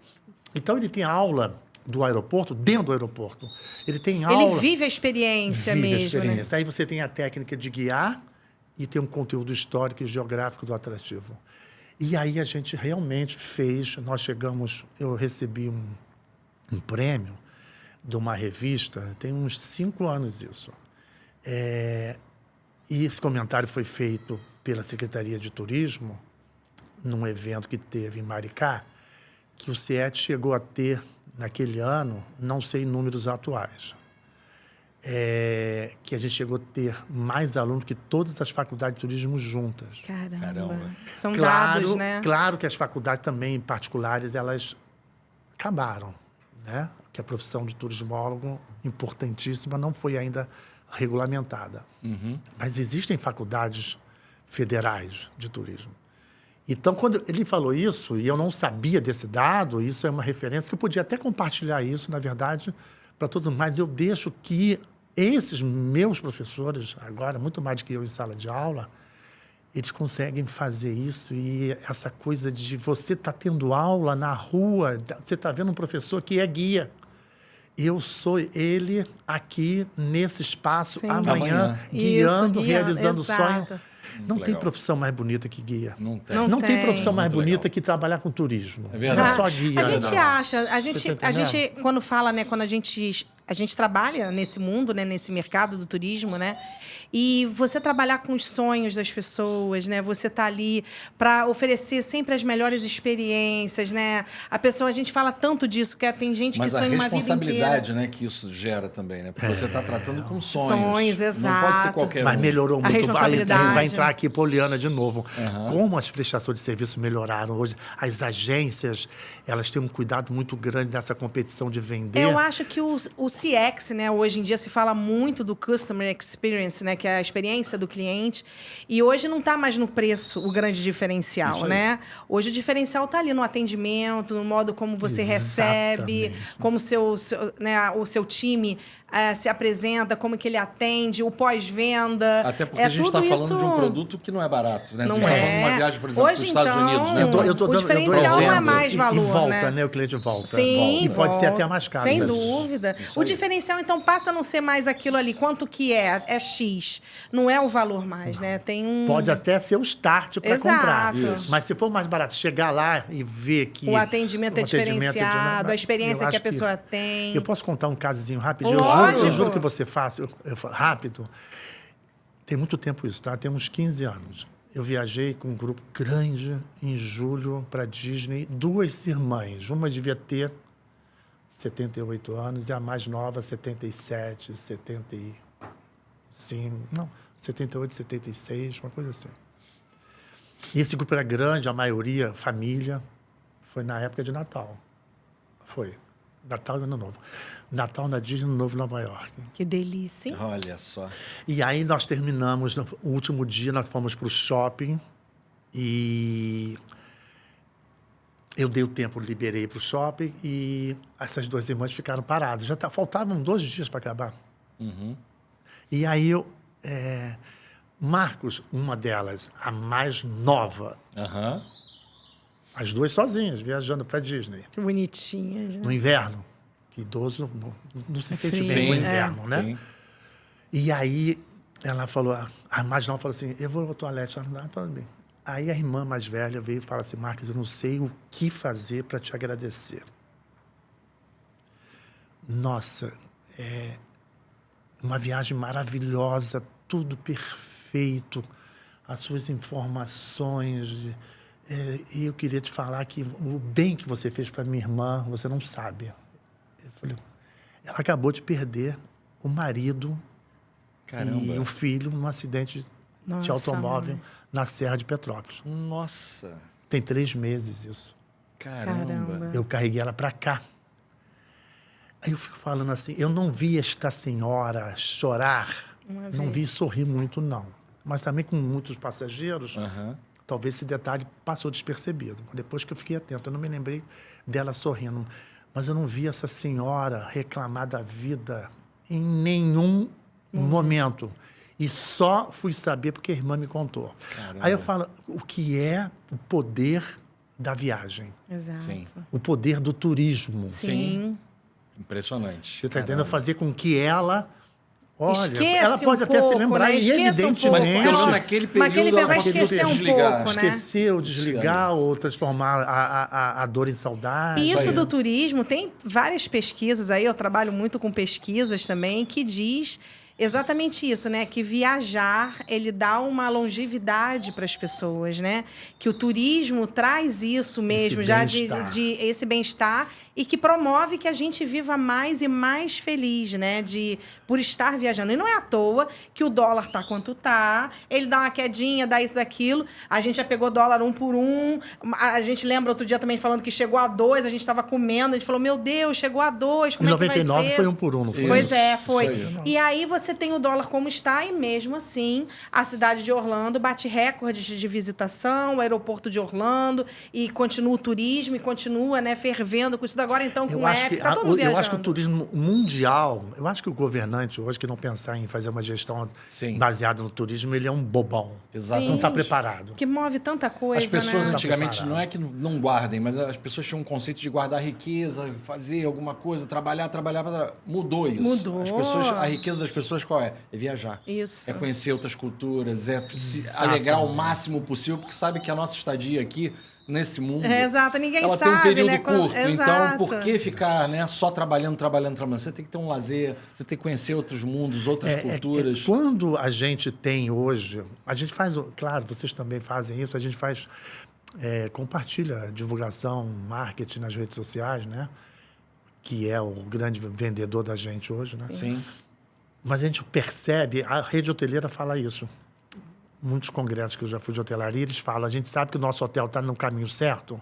Então, ele tem aula do aeroporto, dentro do aeroporto. Ele tem aula... Ele vive a experiência Vive a mesmo, experiência. Aí você tem a técnica de guiar e tem um conteúdo histórico e geográfico do atrativo. E aí a gente realmente fez, nós chegamos, eu recebi um prêmio de uma revista, tem uns 5 anos isso. E esse comentário foi feito pela Secretaria de Turismo, num evento que teve em Maricá, que o CIET chegou a ter, naquele ano, não sei números atuais, que a gente chegou a ter mais alunos que todas as faculdades de turismo juntas. Caramba. São Claro, dados, né? claro que as faculdades também particulares, elas acabaram, né? Que a profissão de turismólogo, importantíssima, não foi ainda regulamentada. Mas existem faculdades federais de turismo. Então, quando ele falou isso, e eu não sabia desse dado, isso é uma referência, que eu podia até compartilhar isso, na verdade, para todo mundo, mas eu deixo que esses meus professores, agora, muito mais do que eu em sala de aula, eles conseguem fazer isso. E essa coisa de você estar tendo aula na rua, você está vendo um professor que é guia. Eu sou ele aqui, nesse espaço, Sim. amanhã, Isso, guiando, realizando o exato. sonho. Não tem legal. profissão mais bonita que guia. Não tem. Não Não tem tem. profissão mais Muito bonita legal. que trabalhar com turismo. É verdade. Não é só guia. A gente não. acha, a Você tá gente quando fala, né, quando a gente trabalha nesse mundo, né, nesse mercado do turismo, né? E você trabalhar com os sonhos das pessoas, né? Você tá ali para oferecer sempre as melhores experiências, né? A gente fala tanto disso, que tem gente Mas que a sonha uma vida inteira. responsabilidade, né, que isso gera também, né? Porque você está tratando com sonhos. Sonhos, Não pode ser exato. qualquer Mas um. melhorou muito. responsabilidade. Vai entrar aqui Poliana de novo. Como as prestações de serviço melhoraram hoje. As agências, elas têm um cuidado muito grande nessa competição de vender. Eu acho que o CX, né, hoje em dia se fala muito do Customer Experience, né, que é a experiência do cliente, e hoje não está mais no preço o grande diferencial, né? Hoje o diferencial está ali no atendimento, no modo como você recebe, como o seu time se apresenta, como que ele atende, o pós-venda. Até porque a gente está falando de um produto que não é barato, né? Não Você está falando de é. uma viagem, por exemplo, para os Hoje, Estados então, Unidos, né? Eu tô o dando- diferencial eu não é dando mais exemplo. valor, E volta, né? O cliente volta. Sim, E pode ser volta. até mais caro. Sem né? dúvida. Isso O aí. diferencial, então, passa a não ser mais aquilo ali. Quanto que é? É X. Não é o valor mais, né? Tem um... Pode até ser o start para Exato. comprar. Isso. Mas se for mais barato, chegar lá e ver que... O atendimento é diferenciado, a experiência eu que a acho pessoa tem. Eu posso contar um casozinho rapidinho? Lógico. Eu juro que você faz rápido. Tem muito tempo isso, tá? Tem uns 15 anos. Eu viajei com um grupo grande em julho para Disney. 2 irmãs. Uma devia ter 78 anos e a mais nova, 77, 75... Não, 78, 76, uma coisa assim. E esse grupo era grande, a maioria, família. Foi na época de Natal. Foi. Natal e Ano Novo. Natal na Disney, Ano Novo em Nova York. Que delícia, hein? Olha só. E aí nós terminamos, no último dia, nós fomos para o shopping e eu dei o tempo, liberei para o shopping e essas 2 irmãs ficaram paradas. Faltavam 2 dias para acabar. Uhum. E aí Marcos, uma delas, a mais nova, Aham. as 2 sozinhas, viajando para Disney. Que bonitinhas, né? No inverno. Que idoso não se sente frio. bem no Sim, inverno, né? Sim. E aí ela falou, a mais nova falou assim, eu vou ao toalete. Ela não para mim. Aí a irmã mais velha veio e falou assim, Marcos, eu não sei o que fazer para te agradecer. Nossa, uma viagem maravilhosa, tudo perfeito, as suas informações. E eu queria te falar que o bem que você fez para minha irmã, você não sabe. Eu falei, ela acabou de perder o marido Caramba. e o filho num acidente de Nossa, automóvel mãe. na Serra de Petrópolis. Nossa. Tem 3 meses isso. Caramba. Eu carreguei ela para cá. Aí eu fico falando assim, eu não vi esta senhora chorar, não vi sorrir muito, não. Mas também com muitos passageiros, Aham. talvez esse detalhe passou despercebido. Depois que eu fiquei atento, eu não me lembrei dela sorrindo. Mas eu não vi essa senhora reclamar da vida em nenhum momento. E só fui saber porque a irmã me contou. Caramba. Aí eu falo, o que é o poder da viagem? Exato. Sim. O poder do turismo. Sim. Impressionante. Você está entendendo? Fazer com que ela... Olha, Esquece ela pode um até pouco, se lembrar, né? e Esqueça um pouco. evidentemente... Mas naquele período Mas aquele ela vai conseguiu esquecer um desligar. pouco, né? Esquecer ou desligar ou transformar a dor em saudade. E isso aí. do turismo, tem várias pesquisas aí, eu trabalho muito com pesquisas também, que diz exatamente isso, né? Que viajar, ele dá uma longevidade para as pessoas, né? Que o turismo traz isso mesmo, Esse já bem-estar. de esse bem-estar e que promove que a gente viva mais e mais feliz, né? Por estar viajando. E não é à toa que o dólar tá quanto tá, ele dá uma quedinha, dá isso, daquilo. A gente já pegou dólar 1 por 1. A gente lembra outro dia também falando que chegou a 2, a gente estava comendo, a gente falou, meu Deus, chegou a 2, como Em é que vai 99 ser? foi 1 por 1, não foi? Pois Isso, é, foi. isso aí. E aí você tem o dólar como está, e mesmo assim, a cidade de Orlando bate recordes de visitação, o aeroporto de Orlando, e continua o turismo, e continua, né, fervendo com isso agora, então, com o app, tá todo mundo viajando. eu acho que o turismo mundial, eu acho que o governante hoje, que não pensar em fazer uma gestão Sim. baseada no turismo, ele é um bobão. Exatamente. Não está preparado. Que move tanta coisa, As pessoas né? antigamente, preparado. não é que não guardem, mas as pessoas tinham um conceito de guardar riqueza, fazer alguma coisa, trabalhar. Mudou isso. Mudou. As pessoas, a riqueza das pessoas qual é? É viajar. Isso. É conhecer outras culturas, é se Exatamente. alegrar o máximo possível, porque sabe que a nossa estadia aqui, nesse mundo... Exato, ninguém ela sabe, tem um período né? curto. Então, Exato. por que ficar, né, só trabalhando? Você tem que ter um lazer, você tem que conhecer outros mundos, outras culturas. Quando a gente tem hoje, a gente faz, claro, vocês também fazem isso, a gente faz, compartilha divulgação, marketing nas redes sociais, né? Que é o grande vendedor da gente hoje, né? Sim. Mas a gente percebe, a rede hoteleira fala isso. Muitos congressos que eu já fui de hotelaria, eles falam, a gente sabe que o nosso hotel está no caminho certo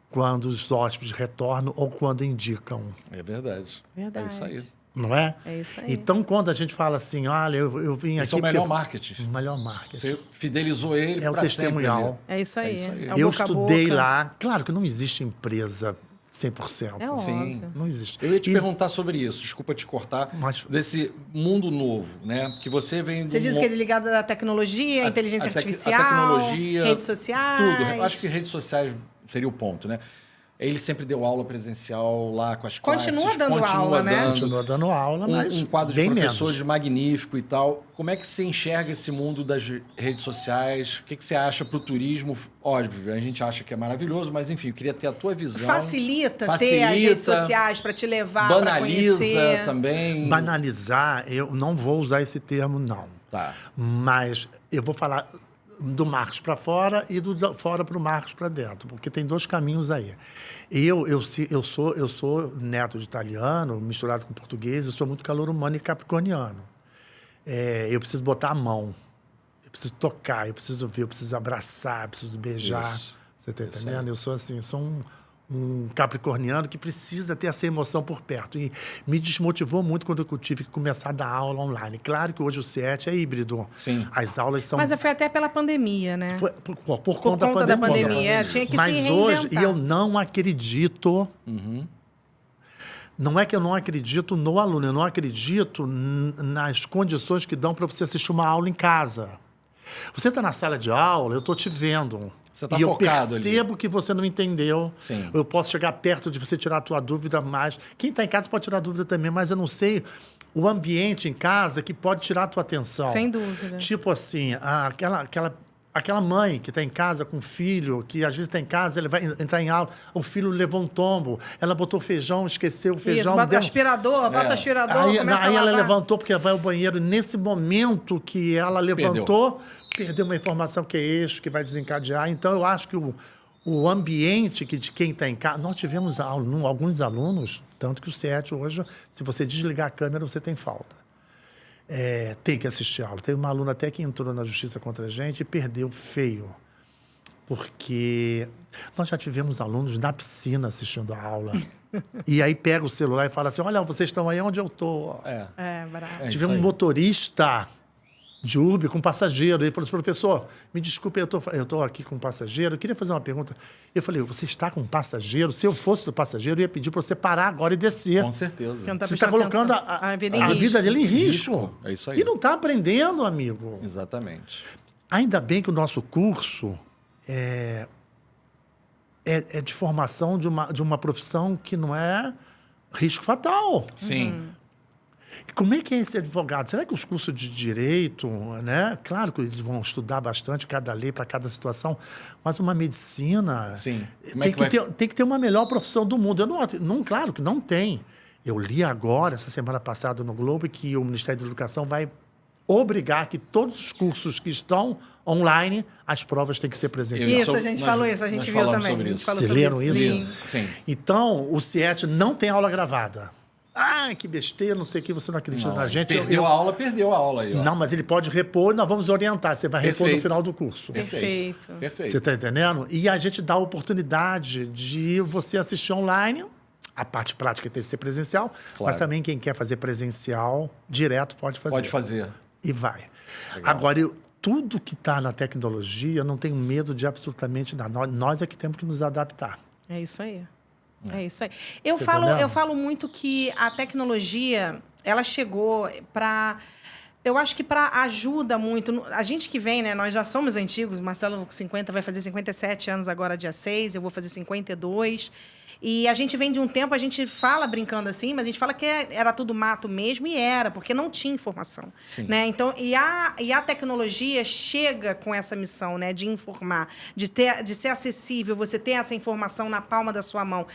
quando os hóspedes retornam ou quando indicam, É verdade. Verdade. É isso aí. não é? É isso aí. Então, quando a gente fala assim, olha, eu vim Esse aqui... é o melhor porque- marketing. O melhor marketing. Você fidelizou ele É o pra testemunhal. sempre ali. É isso aí. É isso aí. É o Eu boca a estudei boca. lá. Claro que não existe empresa 100%. É óbvio. Sim. Não existe. Eu ia te E- perguntar sobre isso, desculpa te cortar, Mas- desse mundo novo, né? Que você vem Você do diz que ele é ligado à tecnologia, à inteligência artificial, a tecnologia, redes sociais. tudo. Eu acho que redes sociais seria o ponto, né? Ele sempre deu aula presencial lá com as Continua classes. dando aula, né? Continua dando aula, mas Um quadro de bem professores menos. magnífico e tal. Como é que você enxerga esse mundo das redes sociais? O que você acha para o turismo? Óbvio, a gente acha que é maravilhoso, mas enfim, eu queria ter a tua visão. Facilita ter as redes sociais para te levar, para Banaliza conhecer. também. Banalizar, eu não vou usar esse termo, não. Tá. Mas eu vou falar do Marcos para fora e do fora para o Marcos para dentro, porque tem 2 caminhos aí. Eu sou neto de italiano, misturado com português, eu sou muito calor humano e capricorniano. Eu preciso botar a mão, eu preciso tocar, eu preciso ver, eu preciso abraçar, eu preciso beijar. Isso. Você está entendendo? Eu sou assim, sou um capricorniano que precisa ter essa emoção por perto. E me desmotivou muito quando eu tive que começar a dar aula online. Claro que hoje o CIET é híbrido. Sim. As aulas são... Mas foi até pela pandemia, né? Por conta da pandemia. Tinha que Mas se reinventar. hoje eu não acredito... Não é que eu não acredito no aluno, eu não acredito nas condições que dão para você assistir uma aula em casa. Você está na sala de aula, eu estou te vendo. Você tá e eu focado percebo ali. que você não entendeu. Sim. Eu posso chegar perto de você tirar a tua dúvida mais. Quem está em casa pode tirar dúvida também, mas eu não sei o ambiente em casa que pode tirar a tua atenção. Sem dúvida. Tipo assim, aquela mãe que está em casa com o filho, que às vezes está em casa, ele vai entrar em aula, o filho levou um tombo, ela botou feijão, esqueceu o feijão. Isso, bota aspirador, passa aspirador, Aí começa a ela lavar. levantou porque vai ao banheiro. Nesse momento que ela levantou, perdeu uma informação que é eixo, que vai desencadear. Então, eu acho que o ambiente de quem está em casa... Nós tivemos alguns alunos, tanto que o CIET hoje, se você desligar a câmera, você tem falta. Tem que assistir a aula. Teve uma aluna até que entrou na justiça contra a gente e perdeu feio. Porque nós já tivemos alunos na piscina assistindo a aula. E aí pega o celular e fala assim, olha, vocês estão aí onde eu estou. Bravo. Tivemos um motorista de Uber com passageiro. Ele falou assim, professor, me desculpe, eu estou aqui com um passageiro, eu queria fazer uma pergunta. Eu falei, você está com um passageiro? Se eu fosse do passageiro, eu ia pedir para você parar agora e descer. Com certeza. Você está colocando a vida dele em risco. É isso aí. E não está aprendendo, amigo. Exatamente. Ainda bem que o nosso curso é de formação de uma profissão que não é risco fatal. Sim. Como é que é esse advogado? Será que os cursos de direito, né? Claro que eles vão estudar bastante cada lei para cada situação, mas uma medicina Sim. Tem que ter uma melhor profissão do mundo. Claro que não tem. Eu li agora, essa semana passada no Globo, que o Ministério da Educação vai obrigar que todos os cursos que estão online, as provas têm que ser presenciais. Isso, a gente falou isso, a gente viu também. Sobre isso. Vocês leram isso? Sim. Então, o CIET não tem aula gravada. Que besteira, não sei o que, você não acredita na gente. Perdeu a aula aí. Ó. Não, mas ele pode repor e nós vamos orientar. Você vai repor no final do curso. Perfeito. Você está entendendo? E a gente dá a oportunidade de você assistir online. A parte prática tem que ser presencial, claro. Mas também quem quer fazer presencial direto pode fazer. Pode fazer. E vai. Legal. Agora, tudo que está na tecnologia, eu não tenho medo de absolutamente nada. Nós é que temos que nos adaptar. É isso aí. É isso aí. Eu falo muito que a tecnologia, ela chegou para... Eu acho que para ajuda muito. A gente que vem, né? Nós já somos antigos. O Marcelo, 50, vai fazer 57 anos agora, dia 6. Eu vou fazer 52. E a gente vem de um tempo, a gente fala brincando assim, mas a gente fala que era tudo mato mesmo, e era, porque não tinha informação. Sim. Né? Então, e a tecnologia chega com essa missão, né, de informar, de ser acessível, você ter essa informação na palma da sua mão.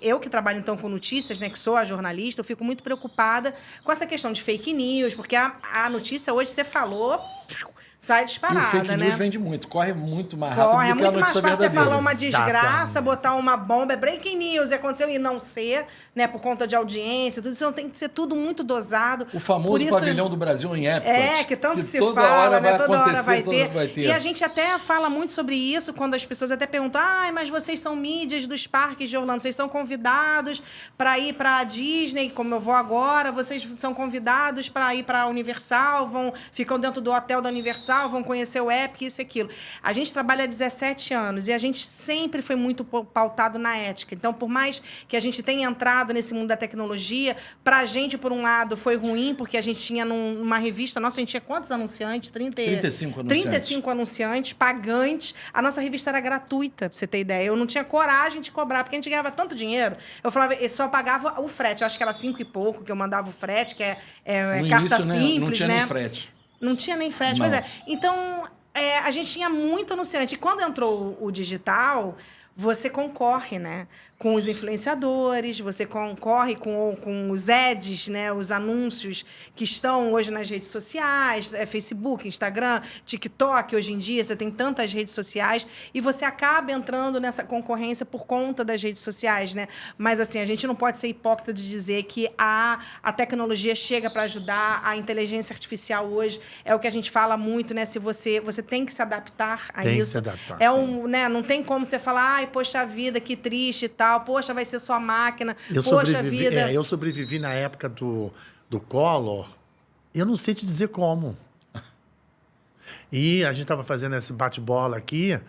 Eu que trabalho, então, com notícias, né, que sou a jornalista, eu fico muito preocupada com essa questão de fake news, porque a notícia hoje, você falou... sai disparada, e o fake news vende muito, corre muito mais rápido do que a notícia verdadeira. É muito mais fácil você falar uma desgraça, botar uma bomba, breaking news, e aconteceu e não ser, né, por conta de audiência, tudo isso tem que ser tudo muito dosado. O famoso pavilhão do Brasil em Epcot. Que tanto se toda fala, hora né, vai toda hora vai ter. ter. E a gente até fala muito sobre isso, quando as pessoas até perguntam, mas vocês são mídias dos parques de Orlando, vocês são convidados para ir para a Disney, como eu vou agora, vocês são convidados para ir para a Universal, ficam dentro do hotel da Universal, vão conhecer o Epic, isso e aquilo. A gente trabalha há 17 anos e a gente sempre foi muito pautado na ética. Então, por mais que a gente tenha entrado nesse mundo da tecnologia, para a gente, por um lado, foi ruim, porque a gente tinha numa revista, nossa, a gente tinha quantos anunciantes? 35 anunciantes. 35 anunciantes, pagantes. A nossa revista era gratuita, pra você ter ideia. Eu não tinha coragem de cobrar, porque a gente ganhava tanto dinheiro. Eu falava, eu só pagava o frete. Eu acho que era 5 e pouco que eu mandava o frete, que é carta início, simples, não tinha nem frete. Não tinha nem frete, pois é. Então, a gente tinha muito anunciante. E quando entrou o digital, você concorre, né, com os influenciadores, você concorre com os ads, né, os anúncios que estão hoje nas redes sociais, Facebook, Instagram, TikTok, hoje em dia você tem tantas redes sociais e você acaba entrando nessa concorrência por conta das redes sociais, né? Mas assim, a gente não pode ser hipócrita de dizer que a tecnologia chega para ajudar, a inteligência artificial hoje é o que a gente fala muito, né? Se você tem que se adaptar a Tem que isso. se adaptar, Né? Não tem como você falar, ai, poxa vida, que triste e tal, poxa, vai ser só máquina, Eu sobrevivi na época do Collor, eu não sei te dizer como. E a gente estava fazendo esse bate-bola aqui,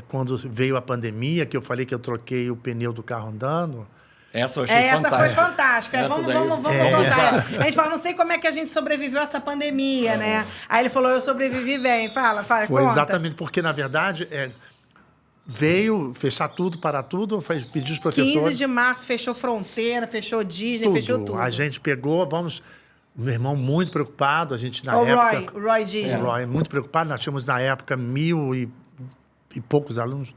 quando veio a pandemia, que eu falei que eu troquei o pneu do carro andando. Essa eu achei essa fantástica. foi fantástica. Vamos contar. A gente fala, não sei como é que a gente sobreviveu a essa pandemia, né? Aí ele falou, eu sobrevivi bem. Fala, Foi conta. exatamente, porque, na verdade, veio fechar tudo, parar tudo, pediu os professores... 15 de março, fechou fronteira, fechou Disney, fechou tudo. A gente pegou, meu irmão muito preocupado, a gente na o época... Roy Disney. O Roy muito preocupado, nós tínhamos na época 1.000 e poucos alunos,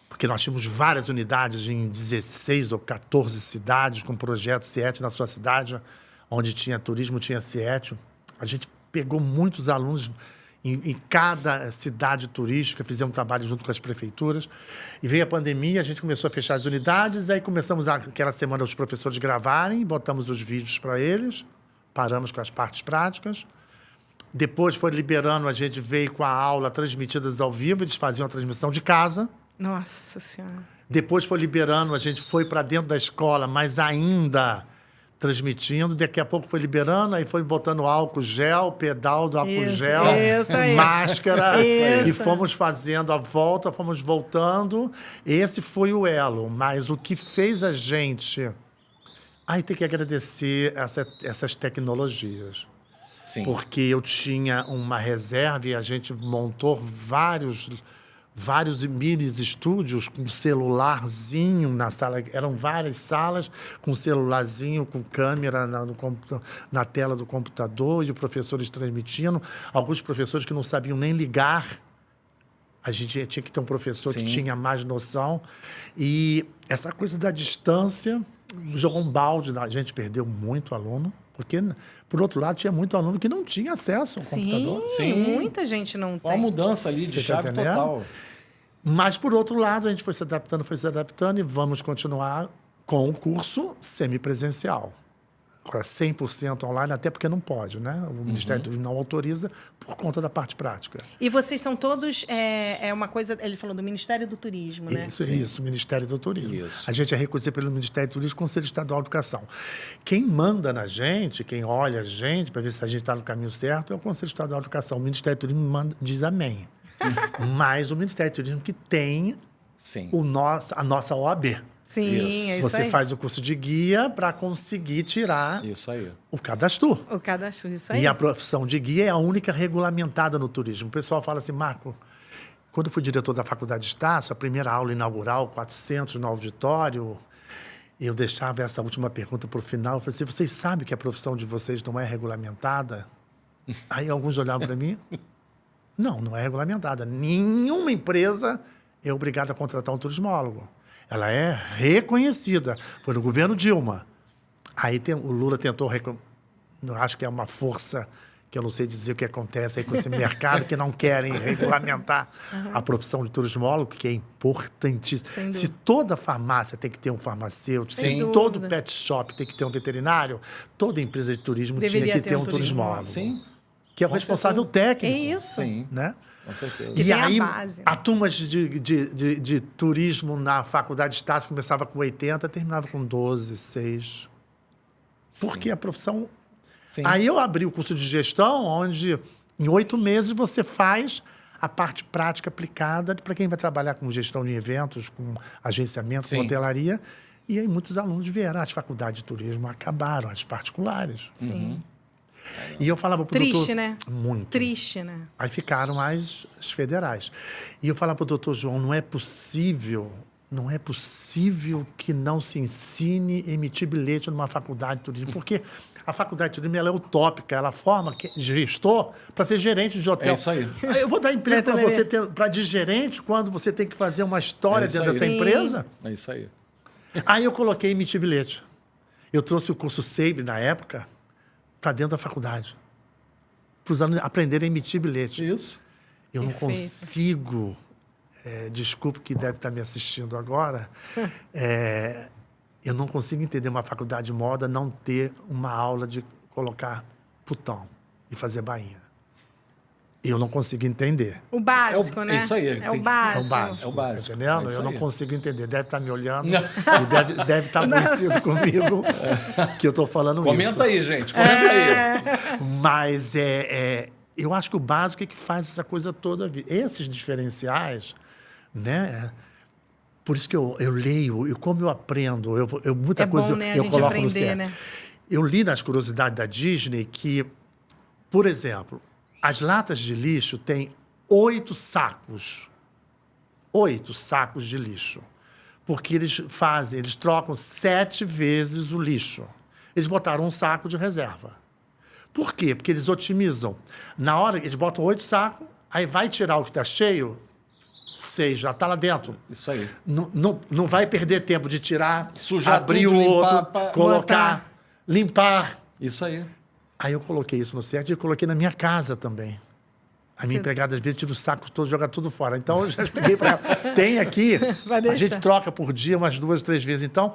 porque nós tínhamos várias unidades em 16 ou 14 cidades, com projeto CIET na sua cidade, onde tinha turismo, tinha CIET. A gente pegou muitos alunos em cada cidade turística, fizemos um trabalho junto com as prefeituras. E veio a pandemia, a gente começou a fechar as unidades, aí começamos aquela semana os professores gravarem, botamos os vídeos para eles, paramos com as partes práticas. Depois foi liberando, a gente veio com a aula transmitidas ao vivo, eles faziam a transmissão de casa. Nossa Senhora. Depois foi liberando, a gente foi para dentro da escola, mas ainda transmitindo. Daqui a pouco foi liberando, aí foi botando álcool gel, pedal do álcool gel, máscara. E fomos fazendo a volta, fomos voltando. Esse foi o elo. Mas o que fez a gente... Aí tem que agradecer essas tecnologias. Sim. Porque eu tinha uma reserva e a gente montou vários mini estúdios com celularzinho na sala. Eram várias salas com celularzinho, com câmera na tela do computador e os professores transmitindo. Alguns professores que não sabiam nem ligar. A gente tinha que ter um professor que tinha mais noção. E essa coisa da distância jogou um balde. A gente perdeu muito aluno. Porque, por outro lado, tinha muito aluno que não tinha acesso ao computador. Sim, muita gente não tem. Uma mudança ali de chave total. Mas, por outro lado, a gente foi se adaptando e vamos continuar com o curso semipresencial. Agora, 100% online, até porque não pode, né? O Ministério do Turismo não autoriza por conta da parte prática. E vocês são todos... uma coisa... Ele falou do Ministério do Turismo, né? Isso, Ministério do Turismo. Isso. A gente é reconhecido pelo Ministério do Turismo, Conselho Estadual de Educação. Quem manda na gente, quem olha a gente para ver se a gente está no caminho certo, é o Conselho Estadual de Educação. O Ministério do Turismo diz amém. Mas o Ministério do Turismo que tem a nossa OAB. Sim, é isso Você aí. faz o curso de guia para conseguir tirar o cadastro. O cadastro, isso aí. E a profissão de guia é a única regulamentada no turismo. O pessoal fala assim, Marco, quando eu fui diretor da Faculdade de Estácio, a primeira aula inaugural, 400 no auditório, eu deixava essa última pergunta para o final. Eu falei assim, vocês sabem que a profissão de vocês não é regulamentada? Aí alguns olhavam para mim, não é regulamentada. Nenhuma empresa é obrigada a contratar um turismólogo. Ela é reconhecida. Foi no governo Dilma. Aí o Lula tentou... Acho que é uma força que eu não sei dizer o que acontece aí com esse mercado, que não querem regulamentar a profissão de turismólogo, que é importantíssimo. Se toda farmácia tem que ter um farmacêutico, se todo pet shop tem que ter um veterinário, toda empresa de turismo tinha que ter um turismólogo. Sim. Que é o responsável técnico. É isso. Sim. Né? Com certeza. E aí, base, né? a turma de turismo na Faculdade de Estácio começava com 80, terminava com 12, 6. Porque a profissão... Sim. Aí eu abri o curso de gestão, onde em 8 meses você faz a parte prática aplicada para quem vai trabalhar com gestão de eventos, com agenciamento, com hotelaria. E aí muitos alunos vieram. As faculdades de turismo acabaram, as particulares. Sim. E eu falava para o doutor... Triste, né? Muito. Triste, né? Aí ficaram as federais. E eu falava para o doutor João, não é possível não é possível que não se ensine emitir bilhete numa faculdade de turismo, porque a faculdade de turismo ela é utópica, ela forma gestor para ser gerente de hotel. É isso aí. Eu vou dar emprego para você para de gerente quando você tem que fazer uma história dentro dessa empresa. É isso aí. Aí eu coloquei emitir bilhete. Eu trouxe o curso SEIB na época para dentro da faculdade, para os alunos aprenderem a emitir bilhete. Isso. Eu não consigo, desculpe que deve estar me assistindo agora, eu não consigo entender uma faculdade de moda não ter uma aula de colocar botão e fazer bainha. Eu não consigo entender. O básico, né? É isso aí. É o básico. É o básico. Tá entendendo? É isso eu não aí. consigo entender. Deve estar me olhando e deve estar conhecido comigo que eu estou falando Comenta isso. aí, gente. Comenta aí. Mas eu acho que o básico é que faz essa coisa toda. Esses diferenciais, né? Por isso que eu leio, e como eu aprendo, muita coisa bom, né, a eu gente coloco no aprender, certo. né? Eu li nas curiosidades da Disney que, por exemplo, as latas de lixo têm 8 sacos. 8 sacos de lixo. Porque eles trocam 7 vezes o lixo. Eles botaram um saco de reserva. Por quê? Porque eles otimizam. Na hora que eles botam 8 sacos, aí vai tirar o que está cheio, 6 já está lá dentro. Isso aí. Não vai perder tempo de tirar, Sujar abrir tudo, o limpar, outro, colocar, limpar. Isso aí. Aí eu coloquei isso no certo e eu coloquei na minha casa também. A minha empregada, às vezes, tira os sacos todos e joga tudo fora. Então, eu já expliquei para ela. Tem aqui, a gente troca por dia umas 2, 3 vezes. Então,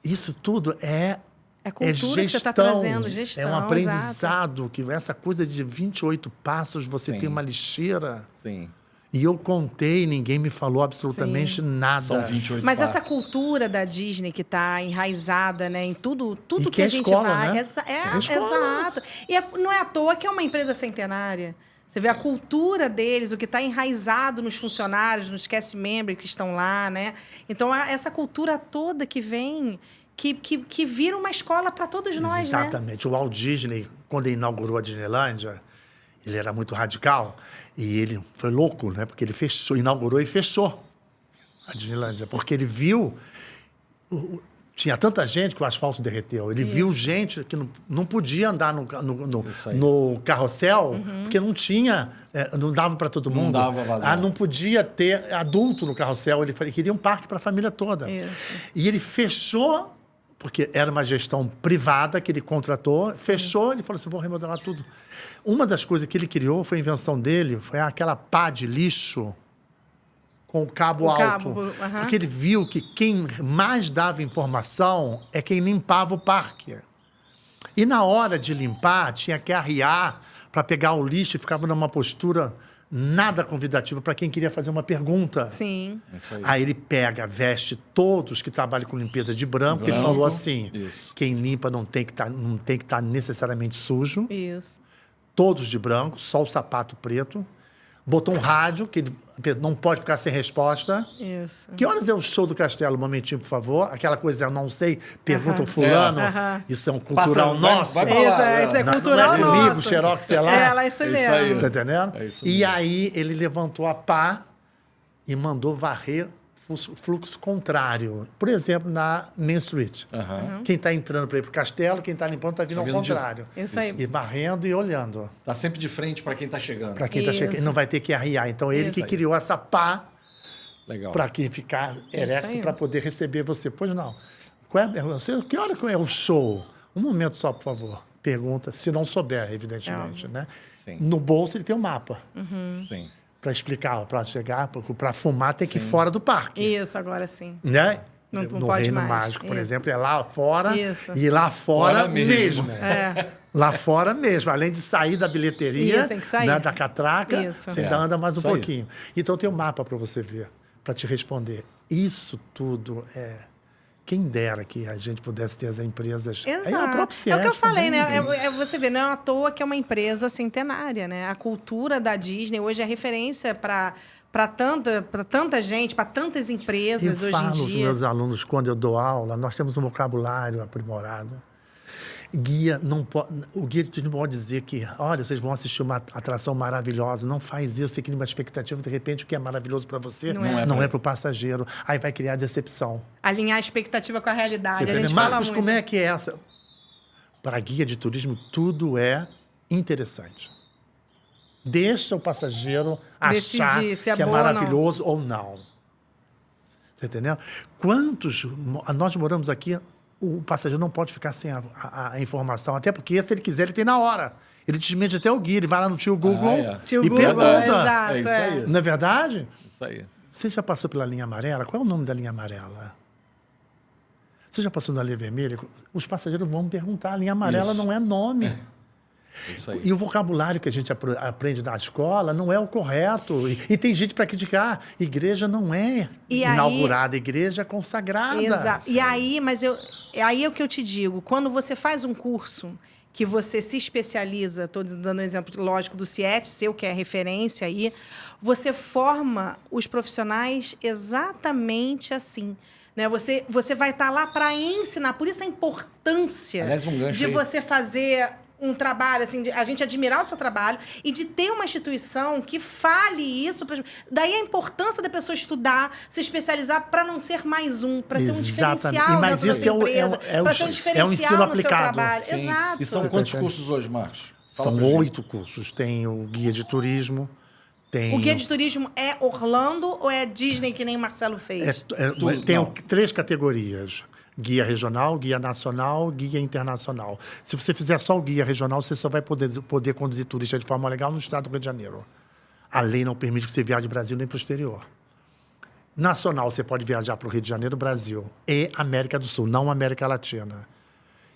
isso tudo é cultura gestão, que você está trazendo, gestão. É um exato. aprendizado, que essa coisa de 28 passos, você tem uma lixeira. Sim. E eu contei, ninguém me falou absolutamente nada. São 28 Mas passos. essa cultura da Disney que está enraizada, né, em tudo E que a gente escola, vai. né? Exato. E não é à toa que é uma empresa centenária. Você vê a cultura deles, o que está enraizado nos funcionários, nos cast members que estão lá, né? Então, essa cultura toda que vem, que vira uma escola para todos nós, né? Exatamente. O Walt Disney, quando ele inaugurou a Disneylândia, ele era muito radical e ele foi louco, né? Porque ele inaugurou e fechou a Disneylândia, porque ele viu tinha tanta gente que o asfalto derreteu. Ele viu gente que não podia andar no carrossel, porque não tinha, não dava para todo mundo. Não dava vazão. Não podia ter adulto no carrossel. Ele queria um parque para a família toda. Isso. E ele fechou, porque era uma gestão privada que ele contratou, fechou, ele falou assim, vou remodelar tudo. Uma das coisas que ele criou, foi a invenção dele, foi aquela pá de lixo com o cabo alto. Porque ele viu que quem mais dava informação é quem limpava o parque. E na hora de limpar, tinha que arriar para pegar o lixo e ficava numa postura nada convidativa para quem queria fazer uma pergunta. Sim. Aí ele veste todos que trabalham com limpeza de branco, ele falou assim, quem limpa não tem que estar necessariamente sujo. Isso. Todos de branco, só o sapato preto. Botou um rádio, que ele não pode ficar sem resposta. Isso. Que horas é o show do Castelo? Um momentinho, por favor. Aquela coisa, eu não sei, pergunta o fulano. Isso é um cultural nosso. Vai pra lá, isso é cultural não é nosso. livro, xerox, sei lá. É isso mesmo. aí. Tá entendendo? É isso E mesmo. aí ele levantou a pá e mandou varrer fluxo contrário. Por exemplo, na Main Street. Quem está entrando para ir para o castelo, quem está limpando está vindo ao contrário. Isso aí. E varrendo e olhando. Tá sempre de frente para quem tá chegando. Para quem está chegando. Ele não vai ter que arriar. Então, ele que criou essa pá Legal. para quem ficar erecto aí. para poder receber você. Pois não. Que hora que é o show? Um momento só, por favor. Pergunta, se não souber, evidentemente. Né? Sim. No bolso ele tem um mapa. Sim. Para explicar, para chegar, para fumar tem que ir fora do parque. Isso, agora sim. Né? Não No pode Reino mais. Mágico, por Isso. exemplo, é lá fora Isso. e lá fora Fora mesmo. mesmo. É. Lá fora mesmo. Além de sair da bilheteria, Isso, tem que sair. né, da catraca, Isso. você ainda anda mais um Isso aí. pouquinho. Então tem um mapa para você ver, para te responder. Isso tudo quem dera que a gente pudesse ter as empresas. Exato. A própria É o que eu Cielo falei, também, né? Você vê, não é à toa que é uma empresa centenária, né? A cultura da Disney hoje é referência para tanta gente, para tantas empresas Eu hoje falo em aos dia. meus alunos, quando eu dou aula, nós temos um vocabulário aprimorado. Guia não pode, o guia de turismo pode dizer que, olha, vocês vão assistir uma atração maravilhosa. Não faz isso, você cria uma expectativa, de repente o que é maravilhoso para você não é para o passageiro. Aí vai criar decepção. Alinhar a expectativa com a realidade. Você A gente Marcos, fala como muito. é que é essa? Para guia de turismo, tudo é interessante. Deixa o passageiro achar Decidir se é que é bom ou não. maravilhoso ou não. Você entendeu? Nós moramos aqui, o passageiro não pode ficar sem a informação, até porque se ele quiser, ele tem na hora. Ele desmente até o guia, ele vai lá no tio Google Tio e Google, pergunta. exato, É isso aí. Não é verdade? Isso aí. Você já passou pela linha amarela? Qual é o nome da linha amarela? Você já passou na linha vermelha? Os passageiros vão perguntar. A linha amarela Isso. não é nome. É isso aí. E o vocabulário que a gente aprende na escola não é o correto. E tem gente para criticar. Igreja não é inaugurada, igreja é consagrada. Exato. E aí, aí é o que eu te digo. Quando você faz um curso que você se especializa, estou dando um exemplo lógico do CIET, seu, que é referência aí, você forma os profissionais exatamente assim. Né? Você vai estar lá para ensinar. Por isso a importância Aliás, um gancho de aí. você fazer um trabalho, assim, de a gente admirar o seu trabalho e de ter uma instituição que fale isso. Daí a importância da pessoa estudar, se especializar para não ser mais um, para ser um diferencial Mas dentro da isso sua empresa, para ser um diferencial ensino no aplicado. seu trabalho. Sim. Exato. E são quantos cursos hoje, Marcos? Fala São pra gente. 8 cursos. Tem o guia de turismo, tem... O guia de turismo é Orlando ou é Disney, que nem o Marcelo fez? Tem 3 categorias. Guia regional, guia nacional, guia internacional. Se você fizer só o guia regional, você só vai poder conduzir turista de forma legal no estado do Rio de Janeiro. A lei não permite que você viaje do Brasil nem para o exterior. Nacional, você pode viajar para o Rio de Janeiro, Brasil e América do Sul, não América Latina.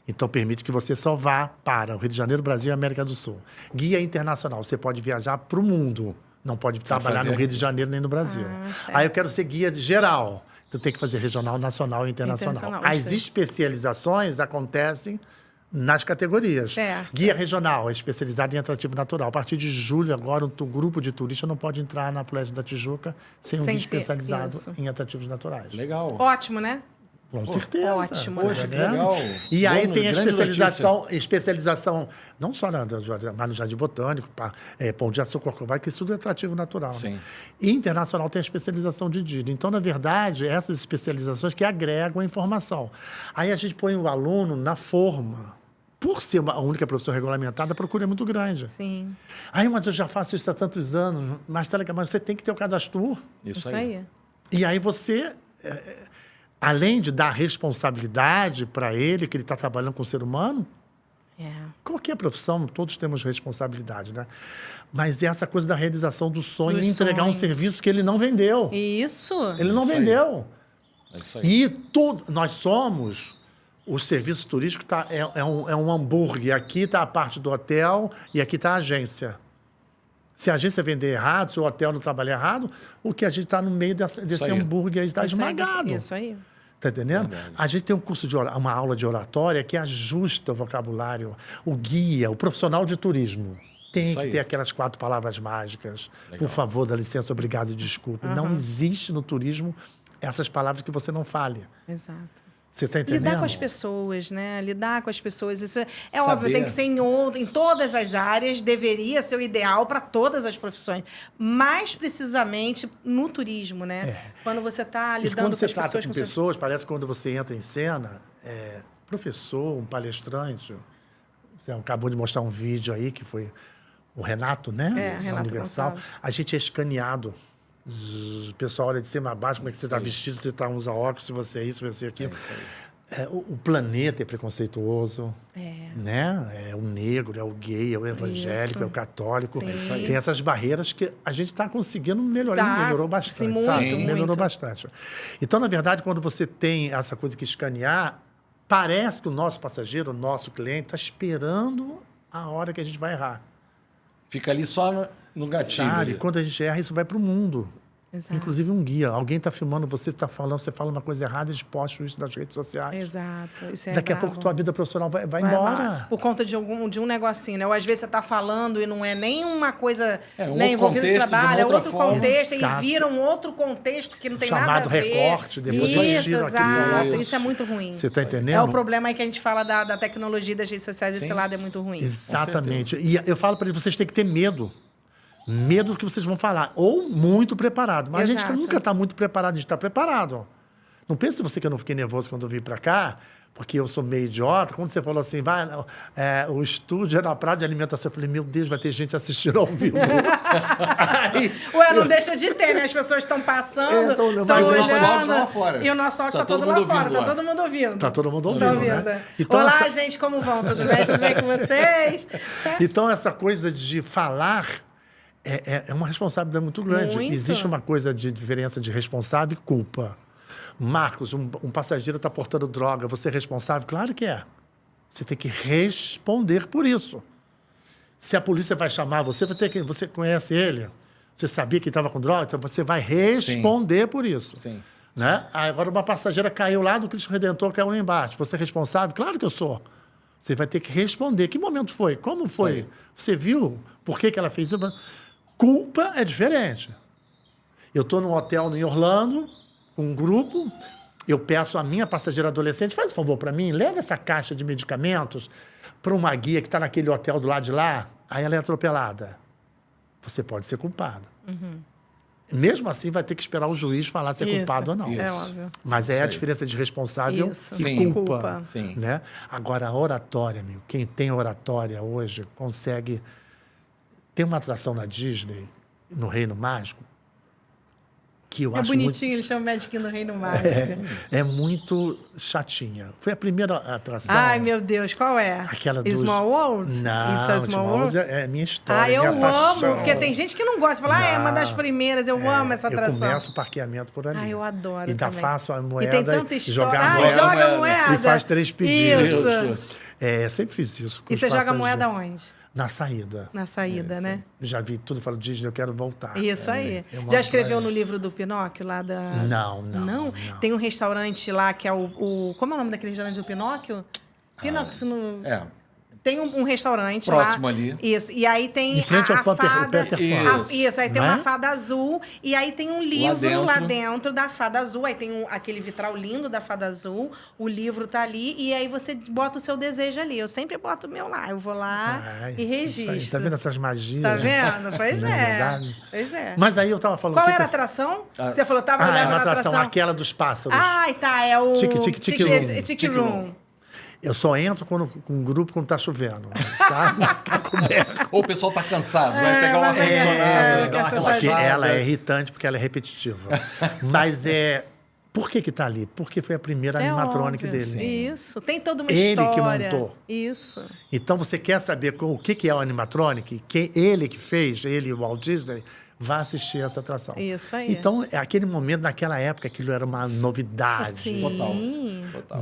Então, permite que você só vá para o Rio de Janeiro, Brasil e América do Sul. Guia internacional, você pode viajar para o mundo. Não pode trabalhar no Rio de Janeiro nem no Brasil. Aí eu quero ser guia geral. Então, tem que fazer regional, nacional e internacional. As especializações acontecem nas categorias. Certo. Guia regional é especializado em atrativo natural. A partir de julho, agora, um grupo de turistas não pode entrar na Floresta da Tijuca sem um guia especializado em atrativos naturais. Legal. Ótimo, né? Com certeza. Ótimo. Poxa, que legal. E aí Bom, tem a grande especialização não só mas no Jardim Botânico, Pão de Açúcar, Corcovado, que isso tudo é atrativo natural. Sim. Né? E internacional tem a especialização de Disney. Então, na verdade, essas especializações que agregam a informação. Aí a gente põe o aluno na forma. Por ser a única profissão regulamentada, a procura é muito grande. Sim. Aí, mas eu já faço isso há tantos anos. Mas você tem que ter o cadastro. Isso aí. E aí você... além de dar responsabilidade para ele, que ele está trabalhando com o ser humano, qualquer profissão, todos temos responsabilidade, né? Mas é essa coisa da realização do sonho e entregar um serviço que ele não vendeu. Isso. Ele não Isso aí. vendeu. É isso aí. E nós somos... O serviço turístico é um hambúrguer. Aqui está a parte do hotel e aqui está a agência. Se a agência vender errado, se o hotel não trabalhar errado, o que a gente está no meio desse hambúrguer aí está esmagado. Isso aí. Está entendendo? A gente tem um curso uma aula de oratória que ajusta o vocabulário. O guia, o profissional de turismo, tem que ter aquelas 4 palavras mágicas. Legal. Por favor, dá licença, obrigado e desculpe. Não existe no turismo essas palavras que você não fale. Exato. Você está entendendo? Lidar com as pessoas, né? Lidar com as pessoas. Isso é óbvio, tem que ser em todas as áreas, deveria ser o ideal para todas as profissões. Mais precisamente no turismo, né? Quando você está lidando com as pessoas. Quando você trata com pessoas, parece que quando você entra em cena, professor, um palestrante, você acabou de mostrar um vídeo aí, que foi o Renato, né? Renato Universal. Gonçalves. A gente é escaneado. O pessoal olha de cima a baixo, como é que você está vestido, se você usa óculos, se você é isso, se você é aquilo. O planeta é preconceituoso, né? É o negro, é o gay, é o evangélico, é o católico. Tem essas barreiras que a gente está conseguindo melhorar, melhorou bastante, sabe? Melhorou bastante. Então, na verdade, quando você tem essa coisa que escanear, parece que o nosso passageiro, o nosso cliente, está esperando a hora que a gente vai errar. Fica ali só no gatilho. Sabe? Quando a gente erra, isso vai para o mundo. Exato. Inclusive um guia. Alguém está filmando você, está falando, você fala uma coisa errada, eles postam isso nas redes sociais. Exato. Isso é Daqui a bravo. pouco tua vida profissional vai embora. Por conta de um negocinho, né? Ou às vezes você tá falando e não é nem uma coisa É, um né, outro envolvida no contexto, de uma trabalho, é outra outro forma. contexto, Exato. e vira um outro contexto que não tem Chamado nada a ver. recorte, depois isso, eles tiram aquilo lá. exato. Isso é muito ruim. Você está entendendo? É o problema aí que a gente fala da tecnologia das redes sociais, esse lado é muito ruim. Exatamente. E eu falo para eles, vocês têm que ter medo. Medo do que vocês vão falar. Ou muito preparado. Mas a Exato. gente nunca está muito preparado, a gente está preparado. Não pense você que eu não fiquei nervoso quando eu vim para cá, porque eu sou meio idiota. Quando você falou assim, o estúdio é na praia de alimentação, eu falei, meu Deus, vai ter gente assistindo ao vivo. Aí, Ué, não deixa de ter, né? As pessoas estão passando, Então, estão mas o olhando. nosso áudio tá lá fora. E o nosso áudio Tá está todo todo lá mundo fora, ouvindo tá lá. todo mundo ouvindo. tá todo mundo Tá ouvindo, ouvindo. né? Então, Olá, gente, como vão? Tudo bem? Tudo bem com vocês? Então, essa coisa de falar é uma responsabilidade muito grande. Muito. Existe uma coisa de diferença de responsável e culpa. Marcos, um passageiro está portando droga, você é responsável? Claro que é. Você tem que responder por isso. Se a polícia vai chamar você, você conhece ele, você sabia que estava com droga, então você vai responder por isso. Sim. Né? Agora, uma passageira caiu lá do Cristo Redentor, caiu lá embaixo. Você é responsável? Claro que eu sou. Você vai ter que responder. Que momento foi? Como foi? Sim. Você viu por que ela fez isso? Culpa é diferente. Eu estou num hotel em Orlando, com um grupo, eu peço à minha passageira adolescente, faz um favor para mim, leva essa caixa de medicamentos para uma guia que está naquele hotel do lado de lá, aí ela é atropelada. Você pode ser culpada. Mesmo assim, vai ter que esperar o juiz falar se é Isso. culpado ou não. É Isso. óbvio. Mas é a diferença de responsável Isso. e Sim. culpa. Culpa. Sim. Né? Agora, a oratória, meu, quem tem oratória hoje consegue... Tem uma atração na Disney, no Reino Mágico, que eu É acho bonitinho, ele chama o Magic no Reino Mágico. é muito chatinha. Foi a primeira atração. Ai, meu Deus, qual é? Aquela dos... Small World? Não, It's a Small World? é minha história, Eu minha paixão. amo, porque tem gente que não gosta. Fala, é uma das primeiras, eu amo essa atração. Eu começo o parqueamento por ali. Eu adoro Ainda também. faço a moeda E tem tanta e história. jogar a Ah, moeda. joga a moeda. E faz 3 pedidos. Isso. Sempre fiz isso. Com E os você joga a passageiros. moeda onde? Na saída. Na saída, né? Já vi tudo, falo, Disney, eu quero voltar. Isso aí. Eu mando Já escreveu pra no livro do Pinóquio, lá da... Não. Tem um restaurante lá que é o... Como é o nome daquele restaurante do Pinóquio? Pinóquio, isso não... Tem um restaurante Próximo lá. ali. Isso. E aí tem Em frente ao fada... Peter Pan. Isso, aí tem Não uma é? fada azul. E aí tem um livro lá dentro. dentro da fada azul. Aí tem aquele vitral lindo da fada azul. O livro tá ali. E aí você bota o seu desejo ali. Eu sempre boto o meu lá. Eu vou lá e Isso aí, registro. tá vendo essas magias? Tá vendo? Pois Não é é. verdade? Pois é. Mas aí eu tava falando... Qual que era a que- atração? Você falou, tava é levando uma a atração, aquela dos pássaros. Ai, tá, é o... Tique Room. Tique Tique Room. Room. Eu só entro com um grupo quando tá chovendo, sabe? Fica coberto. Ou o pessoal tá cansado, vai pegar um ar-condicionado, dar uma Porque relaxada. ela é irritante, porque ela é repetitiva. Mas por que tá ali? Porque foi a primeira animatronic óbvio. dele. Isso, tem toda uma Ele que história. montou. Isso. Então, você quer saber o que é o animatronic? Ele que fez, ele e o Walt Disney, vá assistir essa atração. Isso aí. Então, aquele momento, naquela época, aquilo era uma novidade. Sim. Total.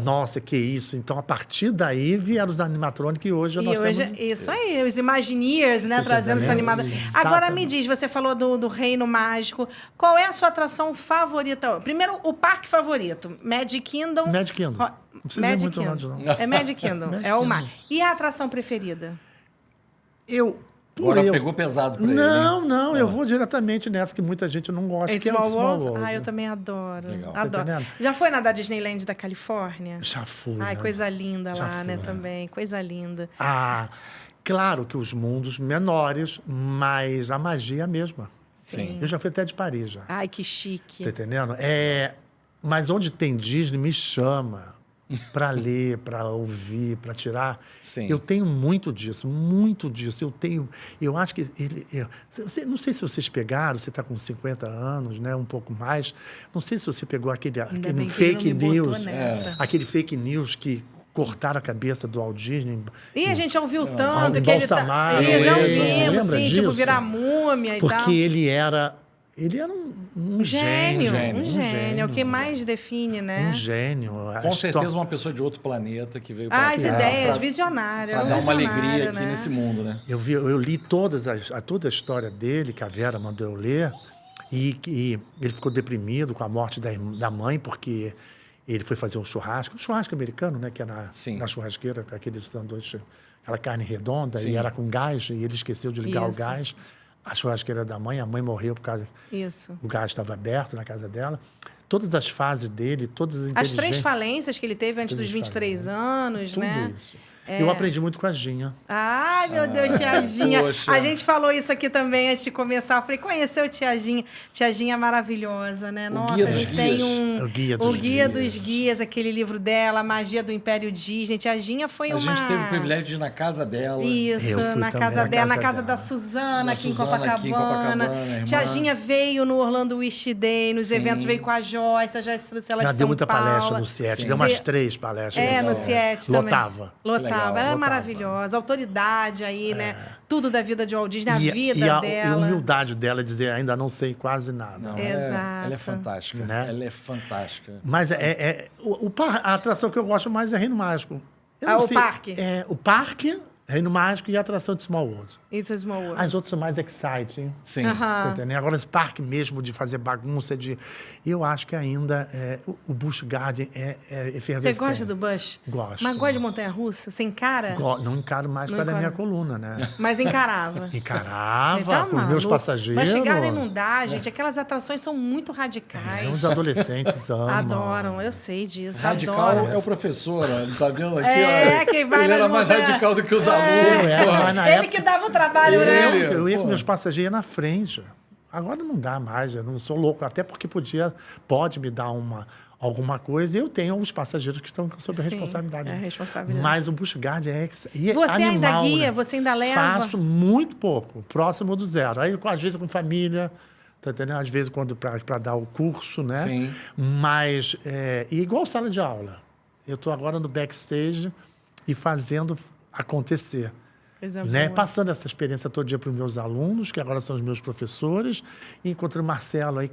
Nossa, que isso. Então, a partir daí, vieram os animatronic e hoje nós E hoje, temos... isso aí, os Imagineers, né, Você tá trazendo essa entendendo? animada. Exatamente. Agora me diz, você falou do Reino Mágico. Qual é a sua atração favorita? Primeiro, o parque favorito. Magic Kingdom. Magic Kingdom. Ro- Não precisa ir Magic muito Kingdom. longe, não. É Magic Kingdom, Magic é o mar. Kingdom. E a atração preferida? Agora pegou pesado pra ele. Não, eu vou diretamente nessa que muita gente não gosta, It's que é o Small Small World? World. Ah, eu também adoro. Legal. Tá Adoro. entendendo? Já foi na da Disneyland da Califórnia? Já fui. Ai, né? coisa linda Já lá, né, fui. também. Coisa linda. Ah, claro que os mundos menores, mas a magia é a mesma. Sim. Eu já fui até de Paris já. Ai, que chique. Tá entendendo? Mas onde tem Disney, me chama para ler, para ouvir, para tirar. Sim. Eu tenho muito disso, muito disso. Eu acho que não sei se vocês pegaram, você está com 50 anos, né, um pouco mais. Não sei se você pegou aquele bem que fake ele não me botou news, nessa. aquele fake news que cortaram a cabeça do Walt Disney. E a gente já ouviu tanto um que ele tá... embalsamado, Ih, já lembra ouvimos, sim, tipo, disso? virar múmia e tal. Porque ele era um gênio. Um gênio. É o que mais define, né? Um gênio. Com certeza uma pessoa de outro planeta que veio Ah, as cá ideias, pra- visionário. Pra era um dar uma visionário, alegria aqui né? nesse mundo, né? Eu li toda a história dele, que a Vera mandou eu ler, E ele ficou deprimido com a morte da mãe, porque ele foi fazer um churrasco americano, né? Que é na churrasqueira, com aqueles sanduíches, aquela carne redonda, e era com gás, e ele esqueceu de ligar o gás. A churrasqueira da mãe, a mãe morreu por causa... O gás estava aberto na casa dela. Todas as fases dele, todas as As 3 falências que ele teve antes dos 23 anos, tudo né? Isso. Eu aprendi muito com a Ginha. Ai, meu Deus, tia Ginha. Poxa. A gente falou isso aqui também antes de começar. Eu falei, conheceu tia Ginha? Tia Ginha é maravilhosa, né? Nossa, Guia a dos gente tem Guias. O Guia dos Guias, aquele livro dela, A Magia do Império Disney. Tia Ginha foi A uma... gente teve o privilégio de ir na casa dela. Isso, Eu fui na também casa na dela, na casa casa da dela. Suzana, Da aqui em Suzana, aqui em Copacabana. Copacabana, Tia irmã. Ginha veio no Orlando Wish Day, nos Sim. eventos, veio com a Joyce, a Joyce trouxe ela Ela de deu São muita Paulo. palestra no CIET, deu umas 3 palestras. No CIET também. Lotava. Lotava. Legal. Ela é Lotava. maravilhosa. Autoridade aí, né? Tudo da vida de Walt Disney, a vida e a dela. humildade dela é dizer, ainda não sei quase nada. Não, Exato. ela é fantástica. Né? Ela é fantástica. Mas a atração que eu gosto mais é Reino Mágico. Eu não O sei, parque? O parque, Reino Mágico e a atração de Small World. It's a Small World. As outras são mais exciting. Sim. Tá entendendo? Agora, esse parque mesmo de fazer bagunça, eu acho que ainda o Busch Garden é Você efervescente. gosta do Busch? Gosto. Mas gosta de montanha-russa? Você encara? Não encaro mais Não para a minha encara. coluna, né? Mas encarava. Encarava Tá com meus maluco. passageiros. Busch Garden não dá, gente. Aquelas atrações são muito radicais. Os adolescentes amam. Adoram, eu sei disso. Radical Adoram. é o professor, ó. Ele tá vendo aqui, ó. Quem vai ele nas era mais montanhas. radical do que os Eu alunos. era, porra. mas na Ele época... que dava o trabalho, né? Ele- Eu ia com pô. meus passageiros na frente. Agora não dá mais, eu não sou louco. Até porque pode me dar alguma coisa e eu tenho os passageiros que estão sob a Sim, responsabilidade. é a responsabilidade. Mas o Busch Garden e Você animal, ainda guia? né? Você ainda leva? Faço muito pouco, próximo do zero. Aí, às vezes, com família, tá entendendo? Às vezes, quando para dar o curso, né? Sim. Mas, e igual sala de aula. Eu estou agora no backstage e fazendo acontecer. Coisa Né? boa. Passando essa experiência todo dia para os meus alunos, que agora são os meus professores, e encontrei o Marcelo aí.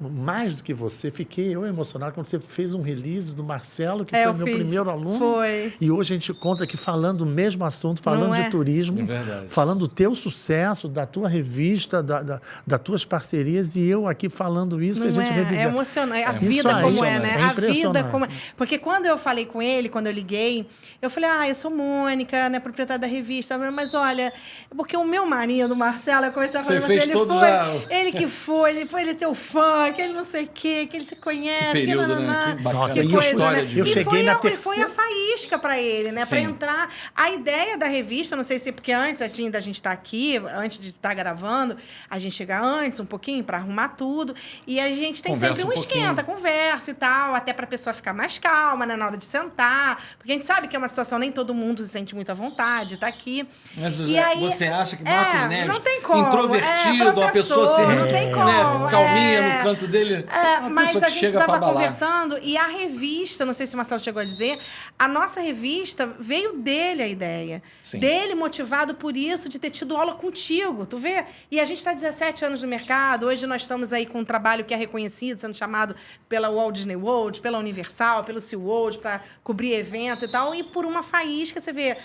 Mais do que você, fiquei eu emocionado quando você fez um release do Marcelo, que foi eu meu fiz. primeiro aluno. Foi. E hoje a gente encontra aqui falando o mesmo assunto, falando Não é? de turismo, É verdade. falando do teu sucesso, da tua revista, das tuas parcerias, e eu aqui falando isso, e a Não gente é, reviver. é emocionante. A Isso vida aí, como é, né? é A vida impressionante. como é. Porque quando eu falei com ele, quando eu liguei, eu falei, eu sou Mônica, né, proprietária da revista, mas olha, porque o meu marido, Marcelo, eu comecei a falar Você com você, fez ele todo foi, já- ele teu fã, que ele não sei o quê, que ele te conhece, Que período, nananá. né? Que bacana. Nossa, Que e coisa, história né? de eu vida. E cheguei na foi a terceira- faísca para ele, né? Para Sim. entrar. A ideia da revista, não sei se porque antes assim, da gente estar aqui, antes de estar gravando, a gente chega antes um pouquinho para arrumar tudo e a gente tem Conversa sempre um um pouquinho. esquenta, conversa e tal, até para a pessoa ficar mais calma, né, na hora de sentar, porque a gente sabe que é uma situação nem todo mundo se sente muito à vontade, tá aqui. Mas E aí- você acha que Marcos Neves, não tem como. introvertido, uma pessoa assim, professor, não tem como. né, calminha no canto dele, uma Mas pessoa a que gente chega pra estava abalar. conversando e a revista, não sei se o Marcelo chegou a dizer, a nossa revista veio dele a ideia. Sim. Dele motivado por isso, de ter tido aula contigo, tu vê? E a gente está 17 anos no mercado, hoje nós estamos aí com um trabalho que é reconhecido, sendo chamado pela Walt Disney World, pela Universal, pelo SeaWorld, para cobrir eventos e tal, e por uma faísca, você vê...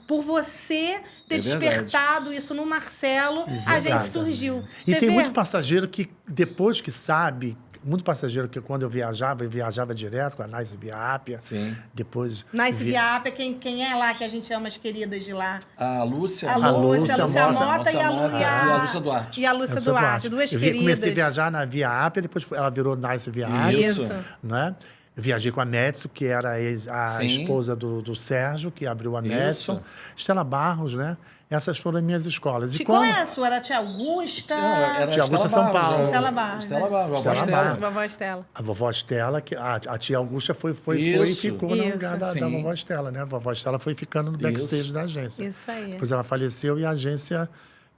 Por você ter É verdade. despertado isso no Marcelo, a gente Exatamente. surgiu. E Você tem vê? muito passageiro que, depois que sabe, muito passageiro que quando eu viajava direto com a Nice Via Ápia. Sim. Depois. Nice Via Ápia, quem é lá que a gente ama as queridas de lá? A Lúcia. A Lúcia Mota. Mota e a Mota. Lu- E a Lúcia Duarte. E a Lúcia Duarte, duas queridas. Comecei a viajar na Via Ápia, depois ela virou Nice Via Ápia. Isso. Né? Eu viajei com a Metsu, que era a Sim. esposa do Sérgio, que abriu a Isso. Metsu. Estela Barros, né? Essas foram as minhas escolas. E Qual é a sua? Era a tia Augusta? Era Tia Augusta, Estela São Paulo. já. Estela Barros, Estela né? Barros, vovó Estela Estela. Barros. Vovó Estela. A vovó Estela, que a tia Augusta foi e Isso. ficou no Isso. lugar da Sim. vovó Estela, né? A vovó Estela foi ficando no backstage Isso. da agência. Isso aí. Depois ela faleceu e a agência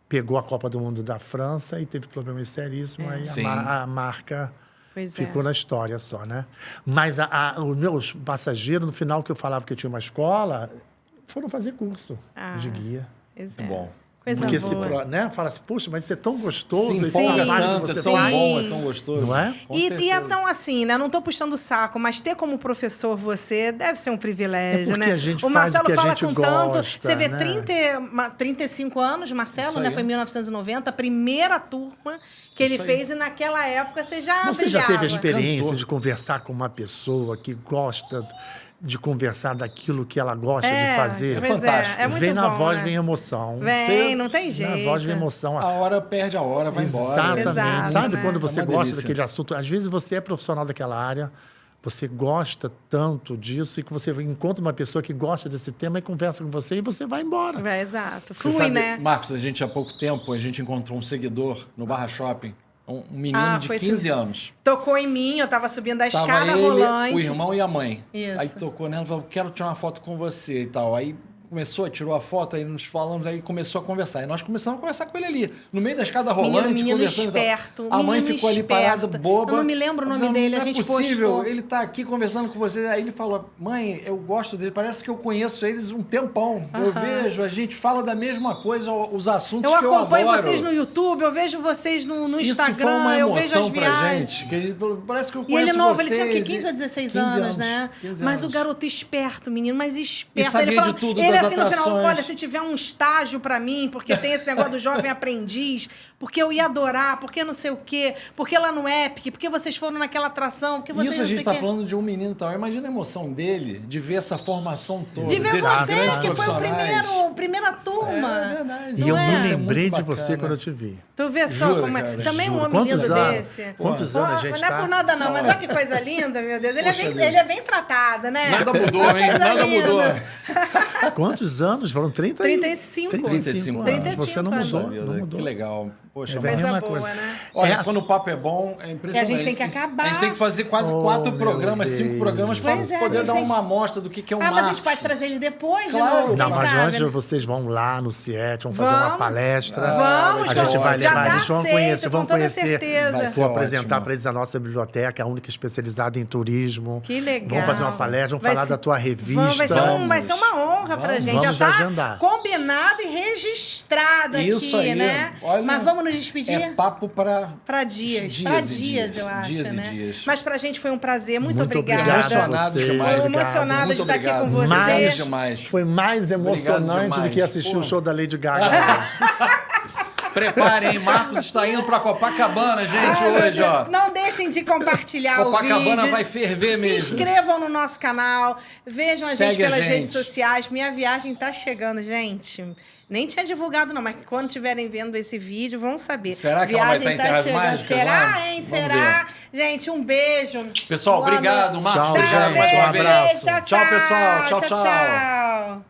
pegou a Copa do Mundo da França e teve problemas seríssimos. Aí Sim. a marca Pois é. ficou na história só, né? Mas os meus passageiros, no final que eu falava que eu tinha uma escola, foram fazer curso de guia. Pois Muito é. bom. Coisa Porque boa. né, fala assim, poxa, mas isso é tão gostoso, Se esse empolga trabalho que tanto, você é tão faz. bom, é tão gostoso. Não é? Com E é certeza. tão assim, né? Não tô puxando o saco, mas ter como professor você deve ser um privilégio, É porque né? a gente o faz Marcelo o que a fala gente com tanto. gosta, Você vê né? 35 anos, Marcelo, Isso né? aí. Foi em 1990, a primeira turma que ele fez, e naquela época você já Você já teve a brilhava. experiência Cantor. de conversar com uma pessoa que gosta de conversar daquilo que ela gosta de fazer? Pois fantástico. é muito Vem na bom, voz, né? vem emoção. Vem, não tem jeito. Na voz vem emoção. A hora perde a hora, vai embora. Exatamente. Exato, Sabe né? quando você É uma gosta delícia. daquele assunto? Às vezes você é profissional daquela área, você gosta tanto disso e que você encontra uma pessoa que gosta desse tema e conversa com você e você vai embora. Exato. Você Flui, sabe, né? Marcos, há pouco tempo, a gente encontrou um seguidor no Barra Shopping, um menino de foi 15 isso. anos. Tocou em mim, eu tava subindo a Tava escada ele, rolante. o irmão e a mãe. Isso. Aí tocou nela e falou, quero tirar uma foto com você e tal. Aí tirou a foto, aí nos falamos, aí começou a conversar. E nós começamos a conversar com ele ali, no meio da escada rolante, menino conversando. e tal. esperto, A mãe menino ficou ali parada, esperto. boba. Eu não me lembro o nome dizendo, dele, não a gente é possível, postou. ele tá aqui conversando com você. Aí ele falou, mãe, eu gosto dele, parece que eu conheço eles um tempão. Eu vejo, a gente fala da mesma coisa, os assuntos Eu que eu acompanho adoro. vocês no YouTube, eu vejo vocês no Isso foi Instagram, uma eu vejo as emoção pra viagens. gente. Que ele falou, parece que eu E conheço ele novo, vocês. ele tinha o quê? 15 ou 16 15 anos, né? 15 Mas o anos. garoto esperto, menino, mas esperto. E sabia ele fala, de tudo ele das assim no final, atrações. olha, se tiver um estágio pra mim, porque tem esse negócio do jovem aprendiz, porque eu ia adorar, porque não sei o quê, porque lá no Epic, porque vocês foram naquela atração, porque vocês Isso a não sei gente o está quê. falando de um menino e tal. Imagina a emoção dele de ver essa formação toda. De ver desses vocês, grandes que foi profissionais. primeira turma. É verdade. E eu Não me é? lembrei Muito de você bacana. quando eu te vi. Tu vê só Jura, como é. cara? Também um Juro. homem Quantos lindo anos? desse. Quantos anos a gente Não é tá? por nada, não, mas olha que coisa linda, meu Deus. Ele, Poxa vida. ele é bem tratado, né? Nada mudou, hein? Coisa Nada linda. mudou. Quantos anos? Foram 30 35. 35 anos. 35 Você não anos. mudou, Poxa vida, não mudou. Que legal. Poxa, É mas- Coisa mesma boa, coisa. né? Olha, É, quando o papo é bom, é impressionante. E a gente tem que acabar. A gente tem que fazer quase Oh, 4 meu programas, 5 Deus. programas, para Pois é, poder a dar gente tem uma amostra do que é um Ah, mas a gente marketing. pode trazer ele depois, Claro. de novo, Não, quem mas sabe, antes né? vocês vão lá no CIET, vão fazer uma Vamos. palestra. Vamos, a gente vai já levar, dá eles vão aceito, conhecer, com vão toda conhecer. certeza. Vai ser Vou apresentar ótimo. para eles a nossa biblioteca, a única especializada em turismo. Que legal. Vamos fazer uma palestra, vamos Vai falar ser- da tua revista. Vai ser uma honra pra gente. Vamos já tá agendar. combinado e registrado Isso aqui, aí. né? Olha, Mas vamos nos despedir? É papo para Pra dias, Dias pra e dias, dias, eu acho, dias e né? dias. Mas pra gente foi um prazer, muito Muito obrigada. obrigado a Emocionados vocês. demais. Tô Obrigado. emocionada Muito de estar aqui obrigado. com você. Mas demais. foi mais emocionante do demais. que assistir Pô. o show da Lady Gaga hoje. Preparem, hein? Marcos está indo para Copacabana, gente, hoje, ó. Não deixem de compartilhar o Copacabana vídeo. vai ferver mesmo. Se inscrevam no nosso canal. Vejam a gente Segue a pelas gente. redes sociais. Minha viagem tá chegando, gente. Nem tinha divulgado, não, mas quando estiverem vendo esse vídeo, vão saber. Será que ela vai estar em Terras Mágicas Será, lá? hein? Vamos Será? Gente, um beijo. Pessoal, Boa obrigado, noite. Marcos. Tchau, Obrigado gente. mais uma Um vez. abraço. Tchau, Tchau, pessoal. Tchau, tchau. tchau. Tchau.